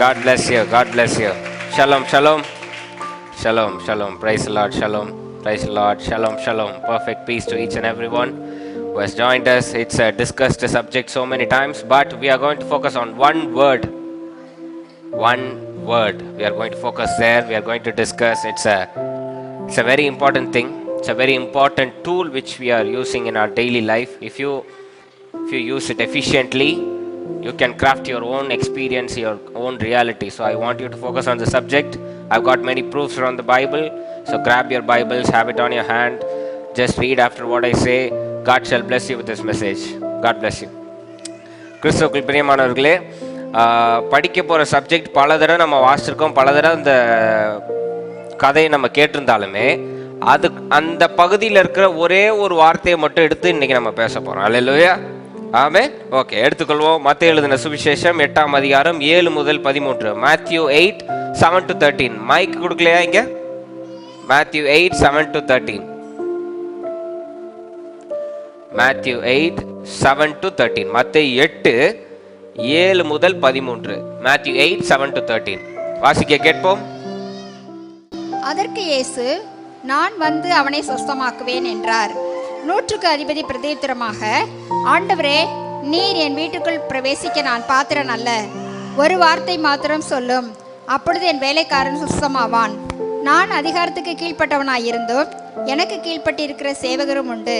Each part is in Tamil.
God bless you. God bless you. Shalom, shalom. Shalom, shalom. Praise the Lord. Shalom. Praise the Lord. Shalom, shalom. Perfect peace to each and everyone who has joined us. It's discussed the subject so many times, but we are going to focus on one word. One word. We are going to focus there. We are going to discuss. It's a very important thing. It's a very important tool which we are using in our daily life. If you use it efficiently, you can craft your own experience, your own reality. So I want you to focus on the subject. I've got many proofs from the Bible. So grab your Bibles, have it on your hand. Just read after what I say. God shall bless you with this message. God bless you. கிறிஸ்துவுக்குள் பிரியமானவர்களே, படிக்க போகிற சப்ஜெக்ட் பல தடவை நம்ம வாசிச்சிருக்கோம், பல தடவை இந்த கதையை நம்ம கேட்டிருந்தாலுமே அந்த பகுதியில் இருக்கிற ஒரே ஒரு வார்த்தையை மட்டும் எடுத்து இன்னைக்கு நம்ம பேச போகிறோம். அல்லேலூயா, ஆமென். ஓகே, எடுத்துக்கொள்வோம். மத்தேயு எழுதின சுவிசேஷம் 8ஆம் அதிகாரம் 7 முதல் 13. Matthew 8:7-13. மைக் கொடுக்கலையா இங்க? Matthew 8:7-13. Matthew 8:7-13. மத்தேயு 8:7 முதல் 13. Matthew 8:7-13. வாசிக்க கேட்போம். அதற்கு இயேசு, நான் வந்து அவனை சொஸ்தமாக்குவேன் என்றார். 100க்கு அதிபதி பிரதியுத்தரமாக, ஆண்டவரே, நீர் என் வீட்டுக்குள் பிரவேசிக்க நான் பாத்திரன் அல்ல. ஒரு வார்த்தை மாத்திரம் சொல்லும், அப்பொழுது என் வேலைக்காரன் சுத்தமாவான். நான் அதிகாரத்துக்கு கீழ்ப்பட்டவனாயிருந்தும் எனக்கு கீழ்ப்பட்டிருக்கிற சேவகரும் உண்டு.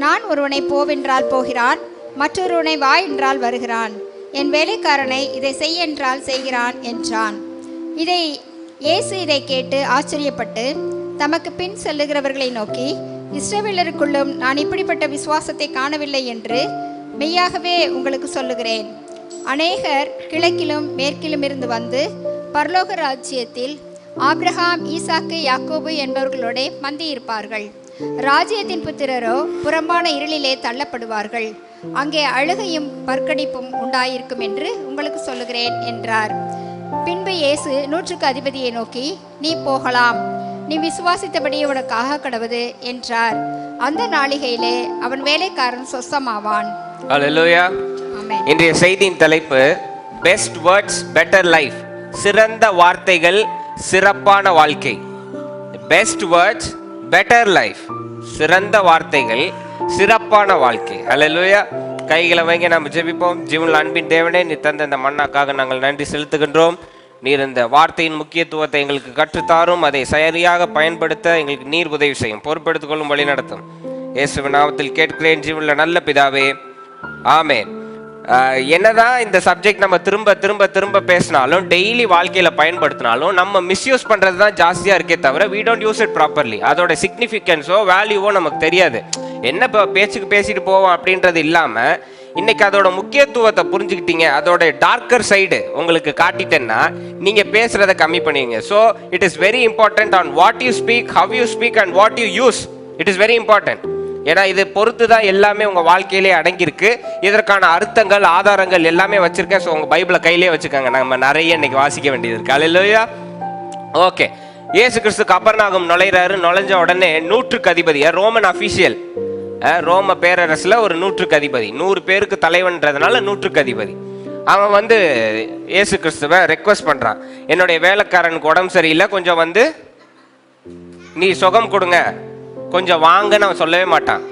நான் ஒருவனை போவென்றால் போகிறான், மற்றொருவனை வா என்றால் வருகிறான். என் வேலைக்காரனை இதை செய் என்றால் செய்கிறான் என்றான். இயேசு இதை கேட்டு ஆச்சரியப்பட்டு தமக்கு பின் செல்லுகிறவர்களை நோக்கி, இஸ்ரவேலருக்குள்ளும் நான் இப்படிப்பட்ட விசுவாசத்தை காணவில்லை என்று மெய்யாகவே உங்களுக்கு சொல்லுகிறேன். அநேகர் கிழக்கிலும் மேற்கிலும் இருந்து வந்து பரலோக ராஜ்யத்தில் ஆபிரகாம், ஈசாக்கு, யாக்கோபு என்பவர்களோட மந்தியிருப்பார்கள். ராஜ்யத்தின் புத்திரரோ புறம்பான இருளிலே தள்ளப்படுவார்கள். அங்கே அழுகையும் பற்கடிப்பும் உண்டாயிருக்கும் என்று உங்களுக்கு சொல்லுகிறேன் என்றார். பின்பு இயேசு 100க்கு அதிபதியை நோக்கி, நீ போகலாம், நீ விசுவாசித்தபடி உனக்காக கடவுது என்றார். அந்த நாளிகையிலே அவன் வேலைக்காரன் சொஸ்தமாவான். அல்லேலூயா. ஆமென். இன்றைய செய்தியின் தலைப்பு பெஸ்ட் வேர்ட்ஸ் பெட்டர் லைஃப். சிறந்த வார்த்தைகள் சிறப்பான வாழ்க்கை. Best words better life. சிறந்த வார்த்தைகள் சிறப்பான வாழ்க்கை. அல்லேலூயா. கைகளை வைங்க, நம்ம ஜெபிப்போம். ஜீவனுள்ள அன்பின் தேவனே, நீ தந்த இந்த மண்ணாக்காக நாங்கள் நன்றி செலுத்துகின்றோம். நீர் இந்த வார்த்தையின் முக்கியத்துவத்தை எங்களுக்கு கற்றுத்தாரும். அதை சரியாக பயன்படுத்த எங்களுக்கு நீர் உதவி செய்யும், பொறுப்பெடுத்துக் கொள்ளும், வழி நடத்தும். இயேசுவின் நாமத்தில் கேட்கிறேன் ஜீவனுள்ள நல்ல பிதாவே, ஆமென். என்னதான் இந்த சப்ஜெக்ட் நம்ம திரும்ப திரும்ப திரும்ப பேசினாலும், டெய்லி வாழ்க்கையில பயன்படுத்தினாலும், நம்ம மிஸ்யூஸ் பண்றது தான் ஜாஸ்தியா இருக்கே தவிர we don't use it properly. அதோட சிக்னிஃபிகன்ஸோ வேல்யூவோ நமக்கு தெரியாது. என்ன பேச்சுக்கு பேசிட்டு போவோம் அப்படின்றது இல்லாம, இன்னைக்கு அதோட முக்கியத்துவத்தை புரிஞ்சுக்கிட்டீங்க, அதோட டார்க்கர் சைடு உங்களுக்கு காட்டிட்டேன்னா நீங்க பேசுறதை கம்மி பண்ணுவீங்க. So it is very important on what you speak, how you speak and what you use. It is very important. ஏன்னா இது பொறுத்து தான் எல்லாமே உங்க வாழ்க்கையிலே அடங்கியிருக்கு. இதற்கான அர்த்தங்கள், ஆதாரங்கள் எல்லாமே வச்சிருக்கேன். ஸோ உங்க பைபிளை கையிலே வச்சுக்கோங்க. நம்ம நிறைய இன்னைக்கு வாசிக்க வேண்டியது இருக்கு. அல்லேலூயா. ஓகே, இயேசு கிறிஸ்து கப்பர்நாகும் நுழைறாரு. நுழைஞ்ச உடனே 100க்கு அதிபதி, ரோமன் அபிஷியல், ரோம பேரரசுல ஒரு 100க்கு அதிபதி, 100 பேருக்கு தலைவன்றதுனால 100க்கு அதிபதி. அவன் வந்து இயேசு கிறிஸ்துவை ரெக்வஸ்ட் பண்றான், என்னுடைய வேலைக்காரனுக்கு உடம்பு சரியில்லை, கொஞ்சம் வந்து நீ சுகம் கொடுங்க, கொஞ்சம் வாங்கன்னு அவன் சொல்லவே மாட்டான்.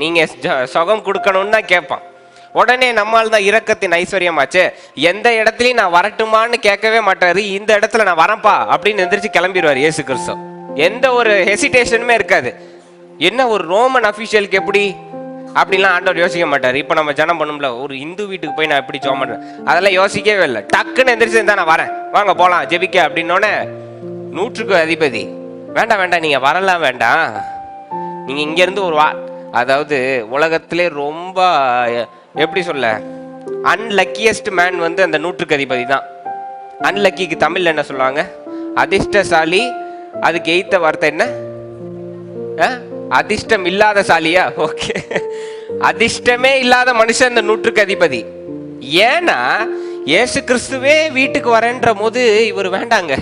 நீங்க சுகம் கொடுக்கணும்னு தான் கேட்பான். உடனே நம்மால் தான் இரக்கத்தின் ஐஸ்வர்யமாச்சு, எந்த இடத்துலையும் நான் வரட்டுமான்னு கேட்கவே மாட்டாரு. இந்த இடத்துல நான் வரப்பா அப்படின்னு எந்திரிச்சு கிளம்பிடுவார் இயேசு கிறிஸ்து. எந்த ஒரு ஹெசிடேஷனுமே இருக்காது. என்ன ஒரு ரோமன் அபிஷியலுக்கு எப்படி அப்படின்லாம் ஆண்டவர் யோசிக்க மாட்டார். இப்போ நம்ம ஜனம் பண்ணும்ல, ஒரு இந்து வீட்டுக்கு போய் நான் எப்படி ஜோம் பண்ணுறேன், அதெல்லாம் யோசிக்கவே இல்லை. டக்குன்னு எந்திரிச்சு இருந்தா நான் வரேன், வாங்க போகலாம் ஜெபிக்க அப்படின்னோடனே 100க்கு அதிபதி, வேண்டாம் வேண்டாம், நீங்கள் வரலாம் வேண்டாம், நீங்கள் இங்கேருந்து ஒரு அதாவது உலகத்திலே ரொம்ப எப்படி சொல்ல அன்லக்கியஸ்ட் மேன் வந்து அந்த 100க்கு அதிபதி தான். அன்லக்கிக்கு தமிழ்ல என்ன சொல்லுவாங்க? அதிர்ஷ்டசாலி. அதுக்கு எய்த்த வார்த்தை என்ன? அதிர்ஷ்டம் இல்லாத சாலியா? ஓகே, அதிர்ஷ்டமே இல்லாத மனுஷன் இந்த 100க்கு அதிபதி. ஏன்னா இயேசு கிறிஸ்துவே வீட்டுக்கு வரேன்ற போது இவர் வேண்டாங்க,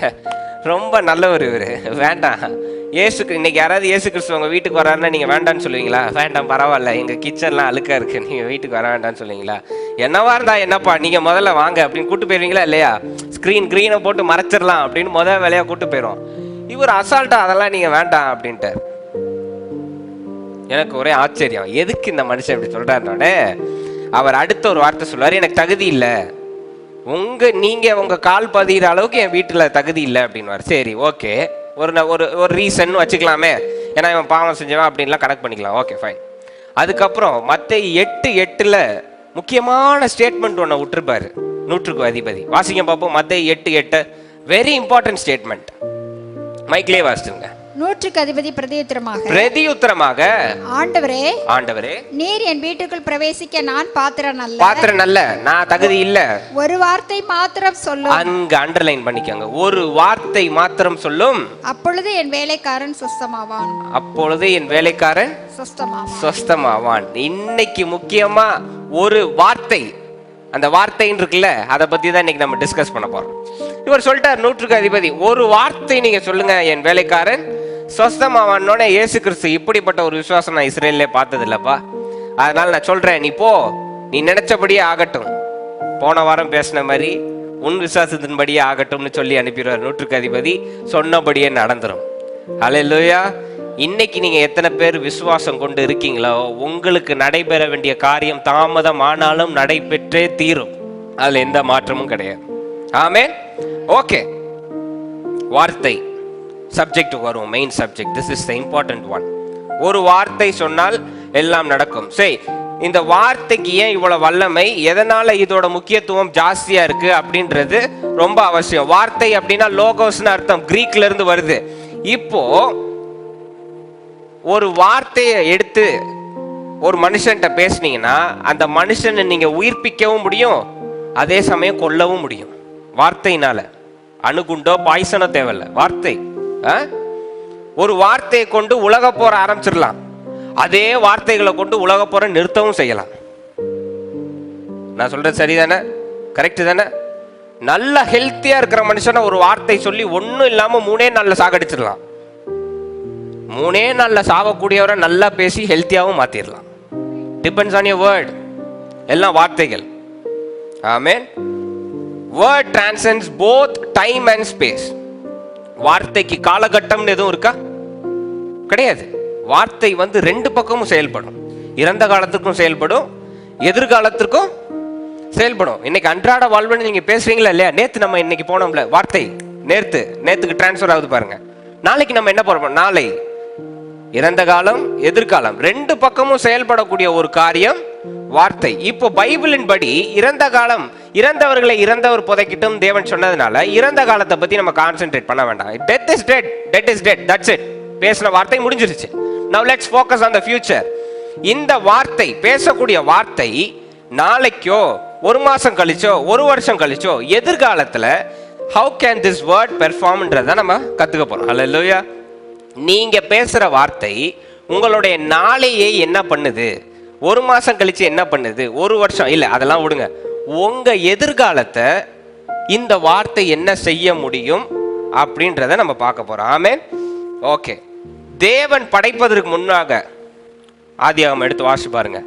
ரொம்ப நல்லவர் இவர், வேண்டாம், ஏசுக்கு இன்னைக்கு யாராவது இயேசு கிறிஸ்து உங்க வீட்டுக்கு வராருன்னா நீங்க வேண்டான்னு சொல்லுவீங்களா? வேண்டாம், பரவாயில்ல, எங்க கிச்சன்லாம் அழுக்கா இருக்கு, நீங்க வீட்டுக்கு வர வேண்டாம்னு சொல்லுவீங்களா? என்னவா இருந்தா என்னப்பா, நீங்க முதல்ல வாங்க அப்படின்னு கூட்டு போயிருவீங்களா இல்லையா? ஸ்க்ரீனை போட்டு மறைச்சிடலாம் அப்படின்னு முதல் வேலையா கூட்டு போயிடும். இவர் அசால்ட்டா அதெல்லாம் நீங்க வேண்டாம் அப்படின்ட்டார். எனக்கு ஒரே ஆச்சரியம், எதுக்கு இந்த மனுஷன் இப்படி சொல்றாருன்னோடனே அவர் அடுத்த ஒரு வார்த்தை சொல்றாரு, எனக்கு தகுதி இல்லை, நீங்க உங்க கால் பதிகிற அளவுக்கு என் வீட்டுல தகுதி இல்லை அப்படின்வார். சரி, ஓகே, ஒரு ரீசன் வச்சுக்கலாமே, ஏன்னா இவன் பாவம் செஞ்சவன் அப்படின்லாம் கனெக்ட் பண்ணிக்கலாம். Okay, fine. அதுக்கப்புறம் மத்தேயு 8:8 முக்கியமான ஸ்டேட்மெண்ட் ஒன்று விட்டுருப்பாரு நூற்றுக்கு அதிபதி. வாசிங்க பார்ப்போம். மத்தேயு 8:8 வெரி இம்பார்ட்டன்ட் ஸ்டேட்மெண்ட். மைக்லேயே வாசிச்சுங்க. நூற்றுக்கு அதிபதி பிரதியுத்தரமாக, ஆண்டவரே, நீர் என் வீட்டுக்குள் பிரவேசிக்க நான் பாத்திரம் அல்ல, நான் தகுதி இல்ல. ஒரு வார்த்தை மாத்திரம் சொல்லும். அங்க அண்டர்லைன் பண்ணிக்கோங்க, ஒரு வார்த்தை மாத்திரம் சொல்லும். அப்பொழுது என் வேலைக்காரன் சொஸ்தமாவான். இன்னைக்கு முக்கியமா ஒரு வார்த்தை, அந்த வார்த்தைன்னு இருக்குல்ல, அதை பத்தி தான் இன்னைக்கு நம்ம டிஸ்கஸ் பண்ண போறோம். இவர் சொல்லிட்டார் நூற்றுக்கு அதிபதி, ஒரு வார்த்தை நீங்க சொல்லுங்க, என் வேலைக்காரன் சொஸ்தமாவானோட. இயேசு கிறிஸ்து இப்படிப்பட்ட ஒரு விசுவாசம் நான் இஸ்ரேல்ல பார்த்தது இல்லப்பா, அதனால நான் சொல்றேன், நீ போ, நீ நினைச்சபடியே ஆகட்டும், போன வாரம் பேசின மாதிரி உன் விசுவாசத்தின்படியே ஆகட்டும்னு சொல்லி அனுப்பிடுவார் நூற்றுக்கு அதிபதி. சொன்னபடியே நடந்துரும். ஹல்லேலூயா. இன்னைக்கு நீங்க எத்தனை பேர் விசுவாசம் கொண்டு இருக்கீங்களோ, உங்களுக்கு நடைபெற வேண்டிய காரியம் தாமதம் ஆனாலும் நடைபெற்றே தீரும், அதுல எந்த மாற்றமும் கிடையாது. ஆமென். ஓகே, வார்த்தை சப்ஜெக்ட் வரும், main subject. This is the important one. ஒரு வார்த்தை சொன்னால் எல்லாம் நடக்கும். சரி, இந்த வார்த்தைக்கு ஏன் இவ்வளவு வல்லமை, எதனால இதோட முக்கியத்துவம் ஜாஸ்தியா இருக்கு அப்படின்றது ரொம்ப அவசியம். வார்த்தை அப்படின்னா லோகோஸ்னு அர்த்தம், கிரீக்ல இருந்து வருது. இப்போ ஒரு வார்த்தையை எடுத்து ஒரு மனுஷன்கிட்ட பேசுனீங்கன்னா அந்த மனுஷனை நீங்க உயிர்ப்பிக்கவும் முடியும், அதே சமயம் கொல்லவும் முடியும். வார்த்தையினால அணுகுண்டோ பாய்சனோ தேவையில்ல, வார்த்தை. ஒரு வார்த்தையை கொண்டு உலக போற ஆரம்பிச்சிடலாம், அதே வார்த்தைகளை கொண்டு உலக போற நிறுத்தவும் செய்யலாம். நான் சொல்றது சரிதானே? கரெக்ட் தானே? நல்ல ஹெல்த்தியா இருக்கிற மனுஷனை ஒரு வார்த்தை சொல்லி ஒன்னும் இல்லாம 3 நாள்ல சாகடிச்சிடலாம். 3 நாள்ல சாவக்கூடியவரை நல்லா பேசி ஹெல்த்தியாவும் மாத்திரலாம். Depends on your word. எல்லாம் வார்த்தைகள். ஆமென். Word transcends both time and space. வார்த்தைக்கு காலகட்டம்னு எதுவும் இருக்கா? கிடையாது. வார்த்தை ரெண்டு பக்கமும் செயல்படும். இறந்த காலத்துக்கும் செயல்படும், எதிர்காலத்திற்கும் செயல்படும். இன்னைக்கு அன்றாட வாழ்வுன்னு நீங்க பேசுறீங்களா இல்லையா? நேத்து நம்ம இன்னைக்கு போனோம்ல, வார்த்தை நேத்துக்கு டிரான்ஸ்ஃபர் ஆகுது பாருங்க. நாளைக்கு நம்ம என்ன போறோம்? நாளை. இறந்த காலம், எதிர்காலம், ரெண்டு பக்கமும் செயல்படக்கூடிய ஒரு காரியம் வார்த்தை. இப்போ பைபிளின் படி இறந்த காலம், இறந்தவர்களை இறந்தவர் புதைக்கிட்டும் தேவன் சொன்னதுனால இறந்த காலத்தை பத்தி நம்ம கான்சென்ட்ரேட் பண்ண வேண்டாம். Death is dead, that's it. பேசின வார்த்தை முடிஞ்சிருச்சு. Now let's focus on the future. இந்த வார்த்தை, பேசக்கூடிய வார்த்தை நாளைக்கோ, ஒரு மாசம் கழிச்சோ, ஒரு வருஷம் கழிச்சோ, எதிர்காலத்துல how can this word performன்றத நம்ம கத்துக்க போறோம். ஹல்லேலூயா. நீங்க பேசுற வார்த்தை உங்களுடைய நாளையே என்ன பண்ணுது, ஒரு மாசம் கழிச்சு என்ன பண்ணுது, ஒரு வருஷம் இல்ல, அதெல்லாம் விடுங்க. உங்க எதிர்காலத்தை இந்த வார்த்தை என்ன செய்ய முடியும் அப்படின்றத நம்ம பார்க்க போறோம். ஆமென். ஓகே. தேவன் படைப்பதற்கு முன்னாக ஆதியாகமம் எடுத்து வாசி பாருங்க.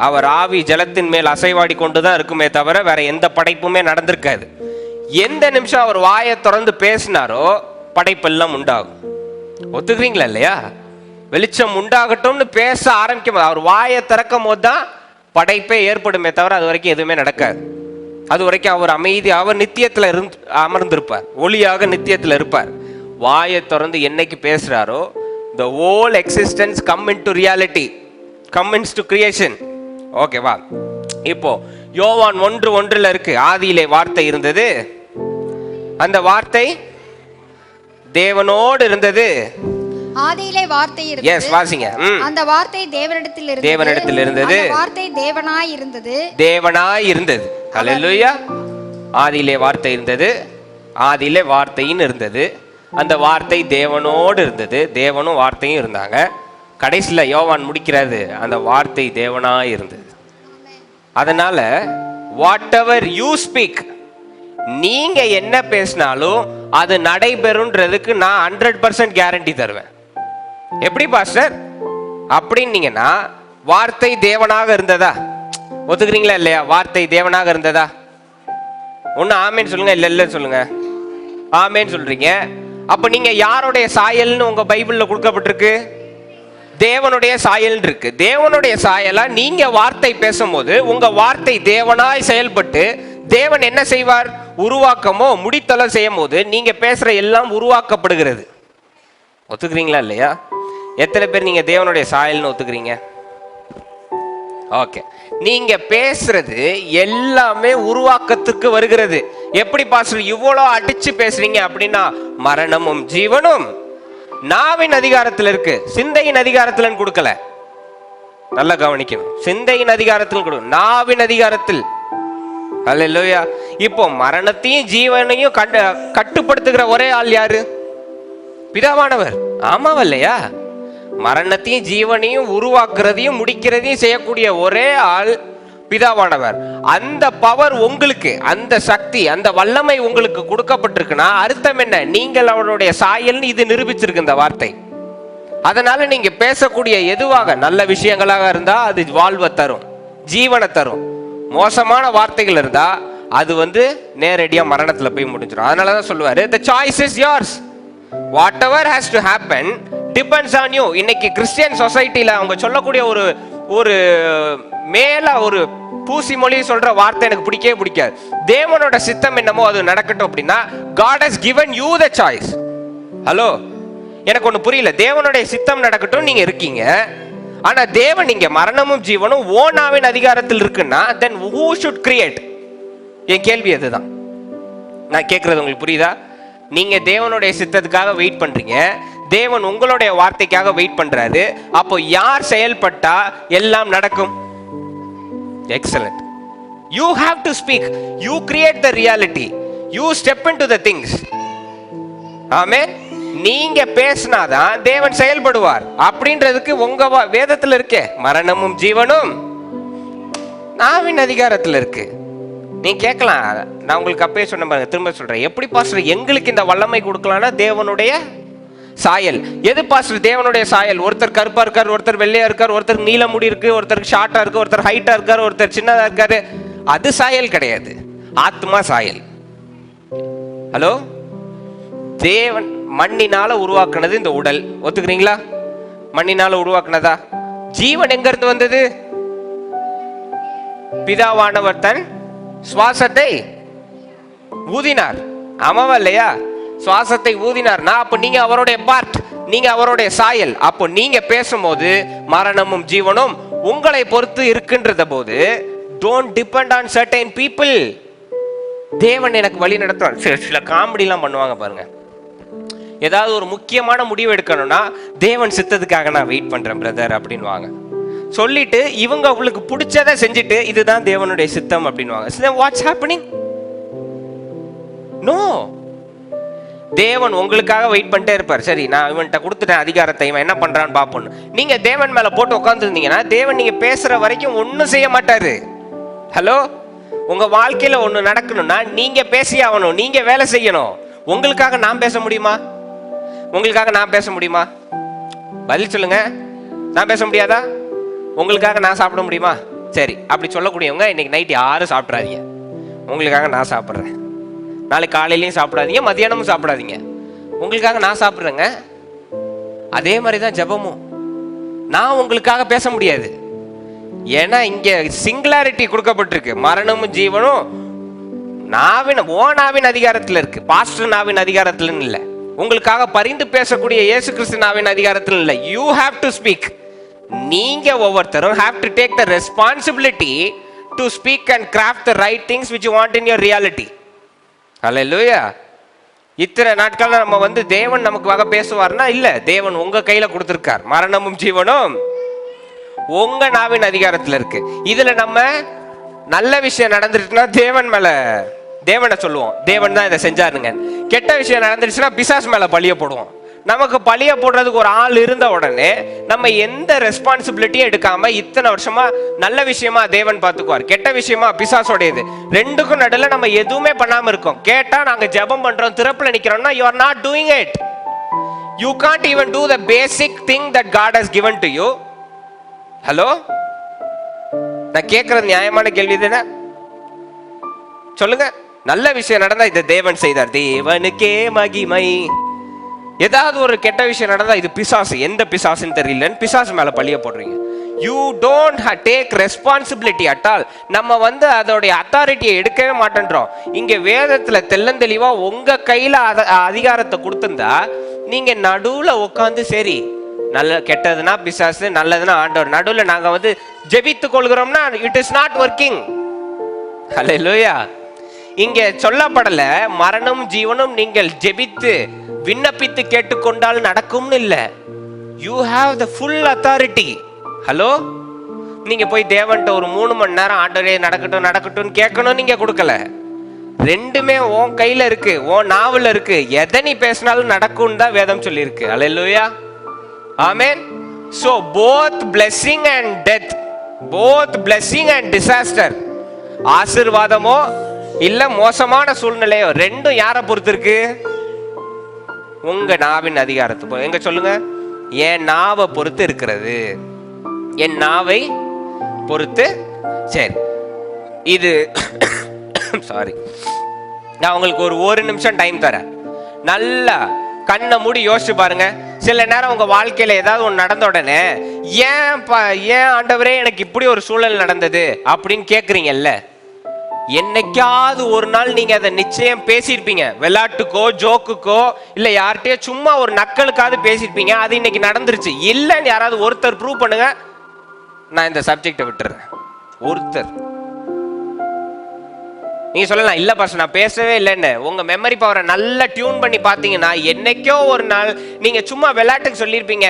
அவர் ஆவி ஜலத்தின் மேல் அசைவாடி கொண்டுதான் இருக்குமே தவிர வேற எந்த படைப்புமே நடந்திருக்காது. எந்த நிமிஷம் அவர் வாயை திறந்து பேசினாரோ படைப்பெல்லாம் உண்டாகும். ஒத்துக்கிறீங்களா இல்லையா? வெளிச்சம் உண்டாகட்டும்னு பேச ஆரம்பிக்கும் போது, அவர் வாயை திறக்கும் போது தான் படைப்பே ஏற்படுமே தவிர அது வரைக்கும் எதுவுமே நடக்காது. அது வரைக்கும் அவர் அமைதி, அவர் நித்தியத்துல அமர்ந்திருப்பார், ஒளியாக நித்தியத்துல இருப்பார். வாயை திறந்து என்னைக்கு பேசுறாரோ the whole existence come into reality, come into creation. ஓகேவா? இப்போ யோவான் 1:1 இருக்கு, ஆதியிலே வார்த்தை இருந்தது, அந்த வார்த்தை தேவனோடு இருந்தது, ஆதியிலே வார்த்தை இருந்தது. எஸ், வாசிங்க. அந்த வார்த்தை தேவனிடத்தில் இருந்தது, அந்த வார்த்தை தேவனாய் இருந்தது. ஹல்லேலூயா. ஆதியிலே வார்த்தை இருந்தது, ஆதியிலே வார்த்தையின் இருந்தது, அந்த வார்த்தை தேவனோடு இருந்தது, தேவனும் வார்த்தையும் இருந்தாங்க. கடைசியில் யோவான் முடிக்கிறது, அந்த வார்த்தை தேவனாய் இருந்தது. அதனால வாட் எவர் யூ ஸ்பீக், நீங்க என்ன பேசினாலும் அது நடைபெறும்ன்றதுக்கு நான் 100% கேரண்டி தருவேன். எப்படி பாஸ்டர் அப்படின்னீங்கன்னா, வார்த்தை தேவனாக இருந்ததா? ஒத்துக்கிறீங்களா இல்லையா? வார்த்தை தேவனாக இருந்ததா? ஒண்ணு ஆமேன்னு சொல்லுங்க, இல்ல இல்ல சொல்லுங்க. ஆமேன்னு சொல்றீங்க. அப்ப நீங்க யாருடைய சாயல்னு உங்க பைபிள்ல கொடுக்கப்பட்டிருக்கு? தேவனுடைய சாயல் இருக்கு. தேவனுடைய சாயலா நீங்க வார்த்தை பேசும்போது உங்க வார்த்தை தேவனாய் செயல்பட்டு தேவன் என்ன செய்வார்? உருவாக்கமோ முடித்தல செய்யும் போது நீங்க பேசுற எல்லாம் உருவாக்கப்படுகிறது. ஒத்துக்கிறீங்களா இல்லையா? எத்தனை பேர் நீங்க தேவனுடைய சாயல்னு ஒத்துக்கிறீங்க? ஓகே. நீங்க பேசுறது எல்லாமே உருவாக்கத்துக்கு வருகிறது. எப்படி பாஸ்டர் இவ்வளோ அடிச்சு பேசுறீங்க அப்படின்னா, மரணமும் ஜீவனும் நாவின் அதிகாரத்தில் இருக்கு, சிந்தையின் அதிகாரத்தில் கொடுக்கல. நல்லா கவனிக்கணும். சிந்தையின் அதிகாரத்தில் கொடு, நாவின் அதிகாரத்தில். அல்லேலூயா. இப்போ மரணத்தையும் ஜீவனையும் கட்டுப்படுத்துகிற ஒரே ஆள் யாரு? பிதாவானவர். ஆமாவல்லையா? மரணத்தையும் ஜீவனையும் உருவாக்குறதையும் முடிக்கிறதையும் செய்யக்கூடிய ஒரே ஆள் பிதாவானவர். அந்த பவர் உங்களுக்கு, அந்த சக்தி, அந்த வல்லமை உங்களுக்கு கொடுக்கப்பட்டிருக்குன்னா அர்த்தம் என்ன? நீங்கள் அவருடைய சாயல்னு இது நிரூபிச்சிருக்கு இந்த வார்த்தை. அதனால நீங்க பேசக்கூடிய எதுவாக நல்ல விஷயங்களாக இருந்தா அது வாழ்வை தரும், ஜீவனை தரும். மோசமான வார்த்தைகள் இருந்தா அது நேரடியா மரணத்துல போய் முடிஞ்சிடும். அதனாலதான் சொல்லுவாரு, the choice is yours, whatever has to happen depends on you. இன்னைக்கு கிறிஸ்டியன் சொசைட்டில அவங்க சொல்லக்கூடிய ஒரு மேல ஒரு பூசி மொழி சொல்ற வார்த்தை எனக்கு பிடிக்கவே பிடிக்காது. தேவனோட சித்தம் என்னமோ அது நடக்கட்டும் அப்படின்னா, God has given you the choice. Hello, எனக்கு ஒண்ணு புரியல. தேவனுடைய சித்தம் நடக்கட்டும் நீங்க இருக்கீங்க, ஆனா தேவன் இங்க மரணமும் ஜீவனும் ஓனாவின் அதிகாரத்தில் இருக்குன்னா then who should create? என் கேள்வி அதுதான். நான் கேட்கறது உங்களுக்கு புரியுதா? நீங்க தேவனுடைய சித்தத்துக்காக வெயிட் பண்றீங்க, தேவன் உங்களுடைய வார்த்தைக்காக வெயிட் பண்றாரு. அப்போ யார் செயல்பட்டா எல்லாம் நடக்கும்? Excellent. You have to speak. You create the reality. You step into the things. ஆமென். நீங்க பேசினாதான் தேவன் செயல்படுவார் அப்படின்றதுக்கு உங்க வேதத்துல இருக்கே, மரணமும் ஜீவனும் நாவின் அதிகாரத்துல இருக்கு. நீங்க கேட்கலாம், நான் உங்களுக்கு அப்பயே சொன்ன பாருங்க, திரும்ப சொல்றேன். எப்படி பாஸ்டர் எங்களுக்கு இந்த வல்லமை கொடுக்கலாம்னா தேவனுடைய சாயல். எது பாஸ்டர் தேவனுடைய சாயல்? ஒருத்தர் கருப்பா இருக்காரு, ஒருத்தர் வெள்ளையா இருக்காரு, ஒருத்தர் நீல முடி இருக்கு, ஒருத்தர் ஷார்ட்டா இருக்கு, ஒருத்தர் ஹைட்டா இருக்காரு, ஒருத்தர் சின்னதா இருக்காரு. அது சாயல் கிடையாது, ஆத்மா சாயல். ஹலோ, தேவன் மண்ணினால உருவாக்குனது இந்த உடல். ஒத்துக்கிறீங்களா? மண்ணினால உருவாக்குனதா? ஜீவன் எங்க இருந்து வந்தது? பிதாவானவர் தன் சுவாசத்தை ஊதினார். ஆமாவா இல்லையா? சுவாசத்தை ஊதினார்னா அப்ப நீங்க அவருடைய பார்ட், நீங்க அவருடைய சாயல். அப்போ நீங்க பேசும்போது மரணமும் ஜீவனும் உங்களை பொறுத்து இருக்கின்றத போது don't depend on certain people. தேவன் எனக்கு வழி நடத்துவார். சில காமெடிலாம் பண்ணுவாங்க பாருங்க. ஏதாவது ஒரு முக்கியமான முடிவு எடுக்கணும்னா தேவன் சித்தத்துக்காக நான் வெயிட் பண்றேன் பிரதர் அப்படின்வாங்க. சொல்லிட்டு இவங்க அவங்களுக்கு பிடிச்சதை செஞ்சுட்டு இதுதான் தேவனுடைய சித்தம் அப்படின்வாங்க. What's happening? நோ, தேவன் உங்களுக்காக வெயிட் பண்ணிட்டே இருப்பார். சரி, நான் இவன்கிட்ட கொடுத்துட்டேன் அதிகாரத்தை, இவன் என்ன பண்றான்னு பாப்போம். நீங்க தேவன் மேல போட்டு உட்காந்துருந்தீங்கன்னா தேவன் நீங்க பேசுற வரைக்கும் ஒன்னும் செய்ய மாட்டாரு. ஹலோ, உங்க வாழ்க்கையில ஒண்ணு நடக்கணும்னா நீங்க பேசி ஆகணும், நீங்க வேலை செய்யணும். உங்களுக்காக நான் பேச முடியுமா? உங்களுக்காக நான் பேச முடியுமா? பதில் சொல்லுங்க. நான் பேச முடியாதா? உங்களுக்காக நான் சாப்பிட முடியுமா? சரி, அப்படி சொல்லக்கூடியவங்க இன்னைக்கு நைட் யாரும் சாப்பிட்றாதீங்க. உங்களுக்காக நான் சாப்பிட்றேன். நாளைக்கு காலையிலையும் சாப்பிடாதீங்க, மதியானமும் சாப்பிடாதீங்க. உங்களுக்காக நான் சாப்பிட்றேங்க. அதே மாதிரி தான் ஜெபமும். நான் உங்களுக்காக பேச முடியாது. ஏன்னா இங்க சிங்குலாரிட்டி கொடுக்கப்பட்டிருக்கு. மரணமும் ஜீவனும் நாவின் அதிகாரத்தில் இருக்கு. பாஸ்டர் நாவின் அதிகாரத்தில் இல்லை. உங்களுக்காக பரிந்து பேசக்கூடிய இயேசு கிறிஸ்து நாவின் அதிகாரத்தில் இல்லை. You have to speak. நீங்க ஒவ்வொருத்தரும் have to take the responsibility to speak and craft the right things which you want in your reality. Hallelujah. இத்தனை நாட்கள் நம்ம தேவன் நமக்காக பேசுவார்னா இல்ல, தேவன் உங்க கையில கொடுத்திருக்கார். மரணமும் ஜீவனும் உங்க நாவின் அதிகாரத்துல இருக்கு. இதுல நம்ம நல்ல விஷயம் நடந்துருச்சுன்னா தேவனை சொல்லுவோம், தேவன் தான் இதை செஞ்சாருங்க. கெட்ட விஷயம் நடந்துருச்சுன்னா பிசாசு மேல பழிய போடுவோம். நமக்கு பழிய போடுறதுக்கு ஒரு ஆள் இருந்த உடனே நம்ம எந்த ரெஸ்பான்சிபிலிட்டியும் எடுக்காம இத்தனை வருஷமா நல்ல விஷயமா தேவன் பார்த்துக்குவார், கெட்ட விஷயமா பிசாசோடையது. ரெண்டுக்கும் நடுவில் நம்ம எதுவுமே பண்ணாம இருக்கோம். கேட்டா நாங்க ஜெபம் பண்றோம், திறப்புல நிக்கிறோம்னா you are not doing it. You can't even do the basic thing that God has given to you. Hello, நான் கேட்கறது நியாயமான கேள்வி தானே? சொல்லுங்க. நல்ல விஷயம் நடந்தா இது தேவன் செய்தார், தேவனுக்கே மகிமை. ஏதாவது ஒரு கெட்ட விஷயம் நடந்தா இது பிசாசு, எந்த பிசாசுன்னு தெரியலன்னு பிசாசு மேல பழிய போடுறீங்க. You don't take responsibility at all. நம்ம அதோடைய அத்தாரிட்டியை எடுக்கவே மாட்டேன்றோம். இங்க வேதத்துல தெள்ளந்தெளிவா உங்க கையில அதிகாரத்தை கொடுத்திருந்தா நீங்க நடுவுல உட்காந்து சரி நல்ல கெட்டதுன்னா பிசாசு, நல்லதுன்னா ஆண்டவர், நடுவுல நாங்க ஜெபித்து கொள்கிறோம்னா இட் இஸ் நாட் ஒர்க்கிங். ஹல்லேலூயா. இங்க சொல்லப்படல மரணம் ஜீவனும் நீங்கள் ஜெபித்து விண்ணப்பித்து கேட்டுக்கொண்டால் நடக்கும்னு இல்ல. You have the full authority. Hello, நீங்க போய் தேவன்ட்ட ஒரு 3 மணி நேரம் ஆண்டவரே நடக்கட்டும் நடக்கட்டும் கேட்கணும், நீங்க கொடுக்கல. ரெண்டுமே உன் கையில இருக்கு, உன் நாவல இருக்கு. எதை நீ பேசினாலும் நடக்கும் தான் வேதம் சொல்லி இருக்கு. Hallelujah, amen. So both blessing and death, both blessing and disaster, ஆசீர்வாதமோ இல்ல மோசமான சூழ்நிலையோ, ரெண்டும் யாரை பொறுத்து இருக்கு? உங்க நாவின் அதிகாரத்தை. எங்க சொல்லுங்க, என் நாவை பொறுத்து இருக்கிறது, என் நாவை பொறுத்து. சரி, இது சாரி, நான் உங்களுக்கு ஒரு நிமிஷம் டைம் தரேன். நல்லா கண்ணை மூடி யோசிச்சு பாருங்க. சில நேரம் உங்க வாழ்க்கையில ஏதாவது ஒன்று நடந்த உடனே ஏன் ஆண்டவரே எனக்கு இப்படி ஒரு சூழல் நடந்தது அப்படின்னு கேட்குறீங்கல்ல. என்னைக்காவது ஒரு நாள் நீங்க அதை நிச்சயம் பேசியிருப்பீங்க. விளையாட்டுக்கோ ஜோக்குக்கோ இல்ல யார்கிட்டயோ சும்மா ஒரு நக்கலுக்காவது பேசியிருப்பீங்க. அது இன்னைக்கு நடந்துருச்சு. இல்லைன்னு யாராவது ஒருத்தர் ப்ரூவ் பண்ணுங்க, நான் இந்த சப்ஜெக்டை விட்டுறேன். ஒருத்தர் நீங்க சொல்லலாம், இல்ல பாஸ்டர் நான் பேசவே இல்லைன்னு. உங்க மெமரி பவரை நல்லா டியூன் பண்ணி பார்த்தீங்கன்னா என்னைக்கோ ஒரு நாள் நீங்க சும்மா விளையாட்டுக்கு சொல்லியிருப்பீங்க,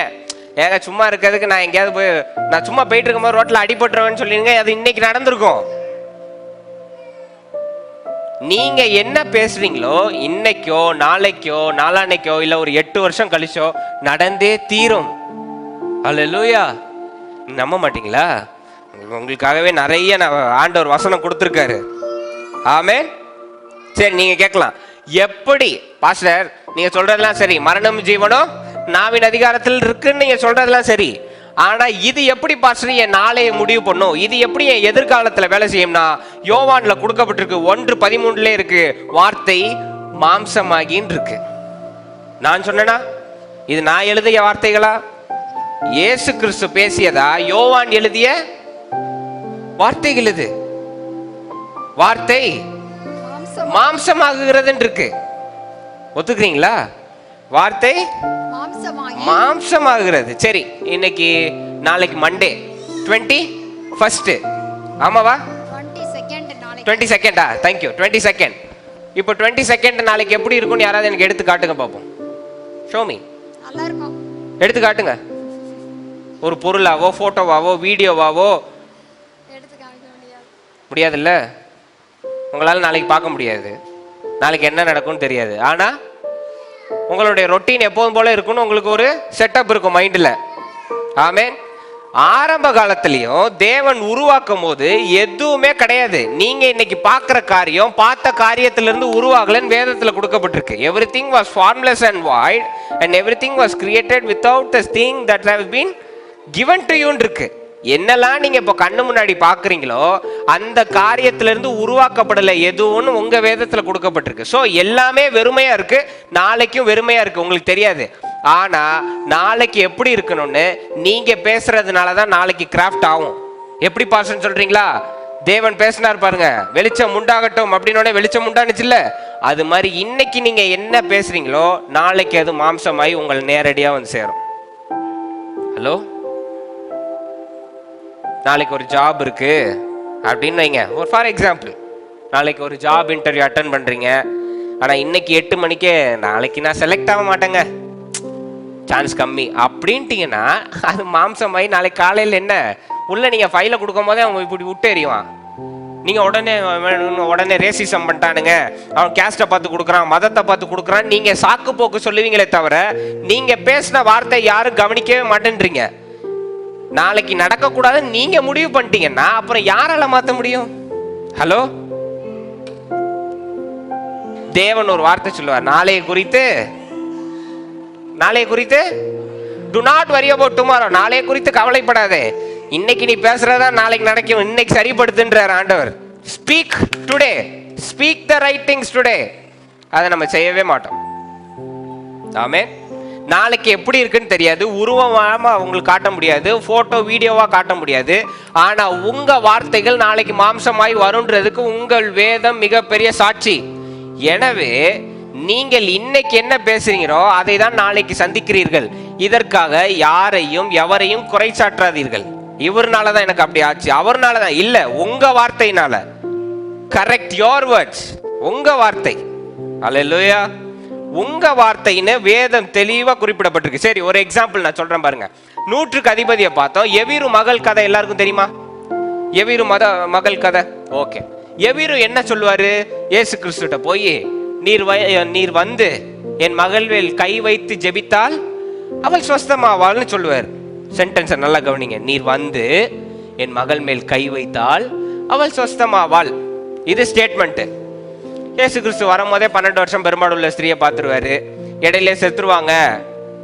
ஏங்க சும்மா இருக்கிறதுக்கு நான் எங்கேயாவது போய் நான் சும்மா போயிட்டு இருக்கும்போது ரோட்ல அடிபட்டுருவேன்னு சொல்லிருங்க. அது இன்னைக்கு நடந்திருக்கும். நீங்க என்ன பேசுறீங்களோ இன்னைக்கோ நாளைக்கோ நாளான்னைக்கோ இல்ல ஒரு 8 வருஷம் கழிச்சோ நடந்தே தீரும். ஹல்லேலூயா. நம்ப மாட்டீங்களா? உங்களுக்காகவே நிறைய ஆண்டவர் வசனம் கொடுத்துருக்காரு. ஆமென். சரி, நீங்க கேட்கலாம், எப்படி பாஸ்டர் நீங்க சொல்றதெல்லாம் சரி, மரணம் ஜீவனும் நாவின் அதிகாரத்தில் இருக்குன்னு நீங்க சொல்றதெல்லாம் சரி, ஆனா இது எப்படி பாஸ்டர் என் நாளைய முடிவு பண்ணும்? இது எப்படி என் எதிர்காலத்துல வேலை செய்யும்னா, யோவான்ல கொடுக்கப்பட்டிருக்கு 1:13 இருக்கு, வார்த்தை மாம்சமாகின்னு இருக்கு. நான் சொன்னேனா? இது நான் எழுதிய வார்த்தைகளா? இயேசு கிறிஸ்து பேசியதா? யோவான் எழுதிய வார்த்தைகள். இது வார்த்தை மாம்சமாகுகிறது இருக்கு. ஒத்துக்கிறீங்களா? வார்த்தை மாம்சமாகிறது. சரி, இன்னைக்கு நாளைக்கு மண்டே 21st, ஆமாவா? 22nd. தேங்க்யூ. 22nd. இப்போ 22nd நாளைக்கு எப்படி இருக்கும்னு யாராவது எனக்கு எடுத்து காட்டுங்க பார்ப்போம். ஷோமி, எடுத்து காட்டுங்க. ஒரு பொருளாவோ போட்டோவாவோ வீடியோவாவோ முடியாதுல்ல? உங்களால் நாளைக்கு பார்க்க முடியாது, நாளைக்கு என்ன நடக்கும்னு தெரியாது. ஆனா உங்களுடைய ரொட்டீன் எப்போதும் போல இருக்குன்னு உங்களுக்கு ஒரு செட்டப் இருக்கும் மைண்ட்ல. ஆமென். ஆரம்ப காலத்திலையும் தேவன் உருவாக்கும் போது எதுவுமே கிடையாது. நீங்க இன்னைக்கு பார்க்கிற காரியம் பார்த்த காரியத்திலிருந்து உருவாகலன்னு வேதத்துல கொடுக்கப்பட்டிருக்கு. everything was formless and void and everything was created without the thing that have been given to you இருக்கு. என்னெல்லாம் நீங்க இப்போ கண்ணு முன்னாடி பாக்குறீங்களோ அந்த காரியத்திலிருந்து உருவாக்கப்படல எதுவும் உங்க வேதத்துல கொடுக்கப்பட்டிருக்கு. சோ எல்லாமே வெறுமையா இருக்கு, நாளைக்கும் வெறுமையா இருக்கு, உங்களுக்கு தெரியாது. ஆனா நாளைக்கு எப்படி இருக்கணும்னு நீங்க பேசுறதுனாலதான் நாளைக்கு கிராஃப்ட் ஆகும். எப்படி பாஸ்டர் சொல்றீங்களா? தேவன் பேசினார் பாருங்க, வெளிச்சம் உண்டாகட்டும் அப்படின்னு வெளிச்சம் உண்டானுச்சு இல்ல? அது மாதிரி இன்னைக்கு நீங்க என்ன பேசுறீங்களோ நாளைக்கு அது மாம்சமாய் உங்களை நேரடியா சேரும். ஹலோ, நாளைக்கு ஒரு ஜாப் இருக்கு அப்படின்னு வைங்க, ஒரு ஃபார் எக்ஸாம்பிள், நாளைக்கு ஒரு ஜாப் இன்டர்வியூ அட்டன் பண்றீங்க. ஆனா இன்னைக்கு 8 மணிக்கே நாளைக்கு நான் செலக்ட் ஆக மாட்டேங்க, சான்ஸ் கம்மி அப்படின்ட்டீங்கன்னா அது மாம்சமாயி நாளைக்கு காலையில் என்ன உள்ள நீங்க ஃபைலை கொடுக்கும் போதே அவங்க இப்படி விட்டு எறிவான். நீங்க உடனே ரேசிசம் பண்ணிட்டானுங்க, அவன் கேஸ்ட்டை பார்த்து கொடுக்குறான், மதத்தை பார்த்து கொடுக்குறான், நீங்க சாக்கு போக்கு சொல்லுவீங்களே தவிர நீங்க பேசின வார்த்தை யாரும் கவனிக்கவே மாட்டேன்றீங்க. நாளைக்கு நடக்க கூடாது நீங்க முடிவு பண்ணிட்டீங்கன்னா அப்புறம் யாரால மாத்த முடியும்? ஹலோ, தேவன் ஒரு வார்த்தை சொல்லுவார் நாளைய குறித்து நாளைய குறித்து to not worry about tomorrow. நாளைய குறித்து கவலைப்படாதே. இன்னைக்கு நீ பேசுறதா நாளைக்கு நடக்கும். இன்னைக்கு சரிப்படுத்துன்றார் ஆண்டவர். Speak today, speak the right things today. அதை நம்ம செய்யவே மாட்டோம். ஆமென். நாளைக்கு எப்படி இருக்குன்னு தெரியாது, உருவமா உங்களுக்கு காட்ட முடியாது, போட்டோ வீடியோவா காட்ட முடியாது. ஆனா உங்க வார்த்தைகள் நாளைக்கு மாம்சமாய் வரும்ன்றதுக்கு உங்கள் வேதம் மிகப்பெரிய சாட்சி. எனவே நீங்கள் இன்னைக்கு என்ன பேசுறீங்களோ அதை தான் நாளைக்கு சந்திக்கிறீர்கள். இதற்காக யாரையும் எவரையும் குறை சாற்றாதீர்கள். இவர்னாலதான் எனக்கு அப்படி ஆச்சு, அவர்னாலதான் இல்ல, உங்க வார்த்தையினால. Correct your words. உங்க வார்த்தை. அல்லேலூயா. உங்க வார்த்தைன்னு வேதம் தெளிவா குறிப்பிடப்பட்டிருக்கு. சரி, ஒரு எக்ஸாம்பிள் நான் சொல்றேன் பாருங்க. 100க்கு அதிபதியை பார்த்தோம். எவீரு மகள் கதை எல்லாருக்கும் தெரியுமா? எவீரு மகள் கதை. ஓகே. எவீரு என்ன சொல்லுவாரு? இயேசு கிறிஸ்துட்ட போய் நீர் வந்து என் மகள் மேல் கை வைத்து ஜெபித்தால் அவள் சுஸ்தமாவாள்னு சொல்லுவார். சென்டென்ஸை நல்லா கவனிங்க. நீர் வந்து என் மகள் மேல் கை வைத்தால் அவள் சுஸ்தமாவாள். இது ஸ்டேட்மெண்ட். இயேசு கிறிஸ்து வரும்போதே 12 வருஷம் பெரும்பாடுள்ள ஸ்திரியை பார்த்துருவாரு. இடையிலே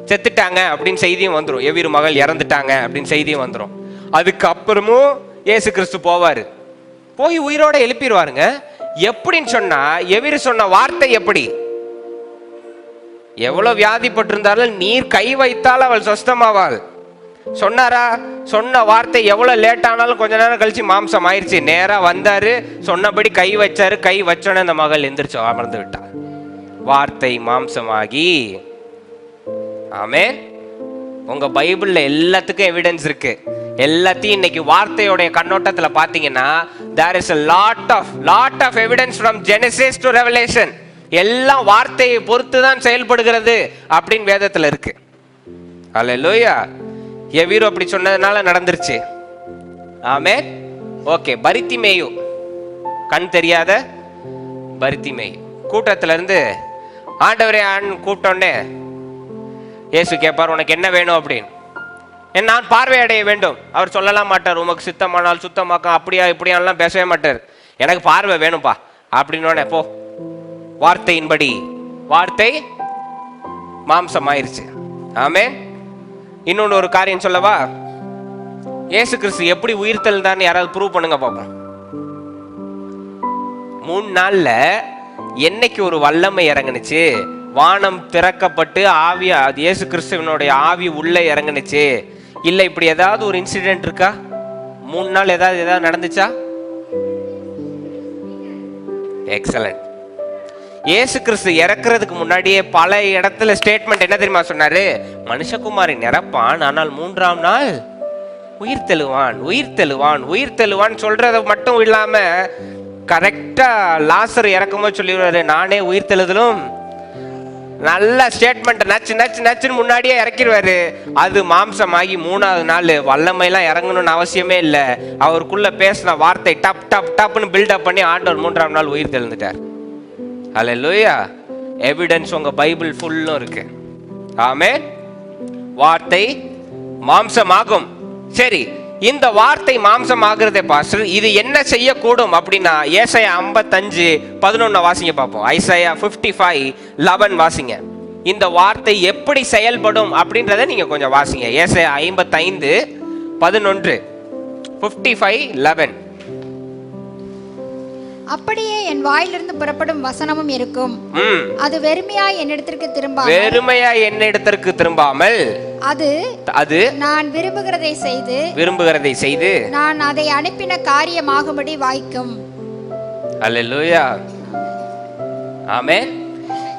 செத்துட்டாங்க அப்படின்னு செய்தியும் வந்துடும். எவீரு மகள் இறந்துட்டாங்க அப்படின்னு செய்தியும் வந்துடும். அதுக்கப்புறமும் இயேசு கிறிஸ்து போவாரு, போய் உயிரோட எழுப்பிடுவாருங்க. எப்படின்னு சொன்னா, எவீரு சொன்ன வார்த்தை எப்படி? எவ்வளவு வியாதிப்பட்டிருந்தாலும் நீர் கை வைத்தால் அவள் சொஸ்தமாவாள் சொன்னாரா? சொன்ன வார்த்தை எவ்வளவு லேட் ஆனாலும் கொஞ்ச நேரம் கழிச்சு மாம்சம் ஆயிடுச்சு. நேரா வந்தாரு, சொன்னபடி கை வச்சாரு. கை வச்சோன்னு அந்த மகள் எந்திரிச்சு அமர்ந்து விட்டா. வார்த்தை மாம்சமாகி. ஆமென். உங்க பைபிள்ல எல்லாத்துக்கும் எவிடன்ஸ் இருக்கு. எல்லாத்தையும் இன்னைக்கு வார்த்தையோட கண்ணோட்டத்துல பாத்தீங்கன்னா there is a lot of evidence from Genesis to Revelation. எல்லாம் வார்த்தையை பொறுத்து தான் செயல்படுகிறது அப்படின்னு வேதத்துல இருக்கு. அல்லேலூயா. எவீரு அப்படி சொன்னதுனால நடந்துருச்சு. ஆமென். ஓகே. பரித்திமேயு, கண் தெரியாத பரித்திமேயு கூட்டத்துல இருந்து ஆண்டவரே கூப்பிட்டோன்னே இயேசு கேட்பார், உனக்கு என்ன வேணும் அப்படின்னு. நான் பார்வை அடைய வேண்டும். அவர் சொல்லலாம் மாட்டார், உமக்கு சித்தமானால் சுத்தமாக்க அப்படியா இப்படியாலாம் பேசவே மாட்டார். எனக்கு பார்வை வேணும்பா அப்படின்னு. போ, வார்த்தையின்படி. வார்த்தை மாம்சம் ஆயிருச்சு. ஆமென். இன்னொன்று ஒரு காரியம் சொல்லவா? இயேசு கிறிஸ்து எப்படி உயிர்த்தல் தான் யாராவது ப்ரூவ் பண்ணுங்க பாப்போம். 3 நாள்ல என்னைக்கு ஒரு வல்லமை இறங்குனுச்சு, வானம் திறக்கப்பட்டு ஆவி, இயேசு கிறிஸ்துவனுடைய ஆவி உள்ளே இறங்குனுச்சு. இல்ல இப்படி ஏதாவது ஒரு இன்சிடென்ட் இருக்கா? 3 நாள் ஏதாவது நடந்துச்சா? எக்ஸலண்ட். இயேசு கிறிஸ்து இறக்குறதுக்கு முன்னாடியே பல இடத்துல ஸ்டேட்மெண்ட் என்ன தெரியுமா சொன்னாரு? மனுஷகுமாரி நிரப்பான், ஆனால் 3ஆம் நாள் உயிர்த்தெழுவான் சொல்றத மட்டும் இல்லாம கரெக்டா லாசர் இறக்கும்போது சொல்லிடுவாரு, நானே உயிர்த்தெழுதலும். நல்ல ஸ்டேட்மெண்ட் நச்சுன்னு முன்னாடியே இறக்கிடுவாரு. அது மாம்சமாகி 3ஆவது நாள். வல்லமையெல்லாம் இறங்கணும்னு அவசியமே இல்லை. அவருக்குள்ள பேசின வார்த்தை டப்னு பில்டப் பண்ணி ஆண்டவர் 3ஆம் நாள் உயிர் தெழுந்துட்டார். அல்லேலூயா. எவிடன்ஸ் உங்க பைபிள் ஃபுல்லும் இருக்கு. ஆமென். வார்த்தை மாம்சமாகும். சரி, இந்த வார்த்தை மாம்சம் ஆகுறதே பாஸ்டர், இது என்ன செய்யக்கூடும் அப்படின்னா ஏசாயா 55:11 வாசிங்க பார்ப்போம். ஐசாயா 55:11 வாசிங்க. இந்த வார்த்தை எப்படி செயல்படும் அப்படின்றத நீங்க கொஞ்சம் வாசிங்க. ஏசாயா 55:11. 55:11. அப்படியே என் வாயிலிருந்து புறப்படும் வசனமும் இருக்கும். அது வெறுமையாய் என்னிடத்திற்கு திரும்பாமல் அது நான் விரும்புகிறதை செய்து நான் அதை அனுப்பின காரியமாகும்படி வாய்க்கும். அல்லேலூயா. ஆமென்.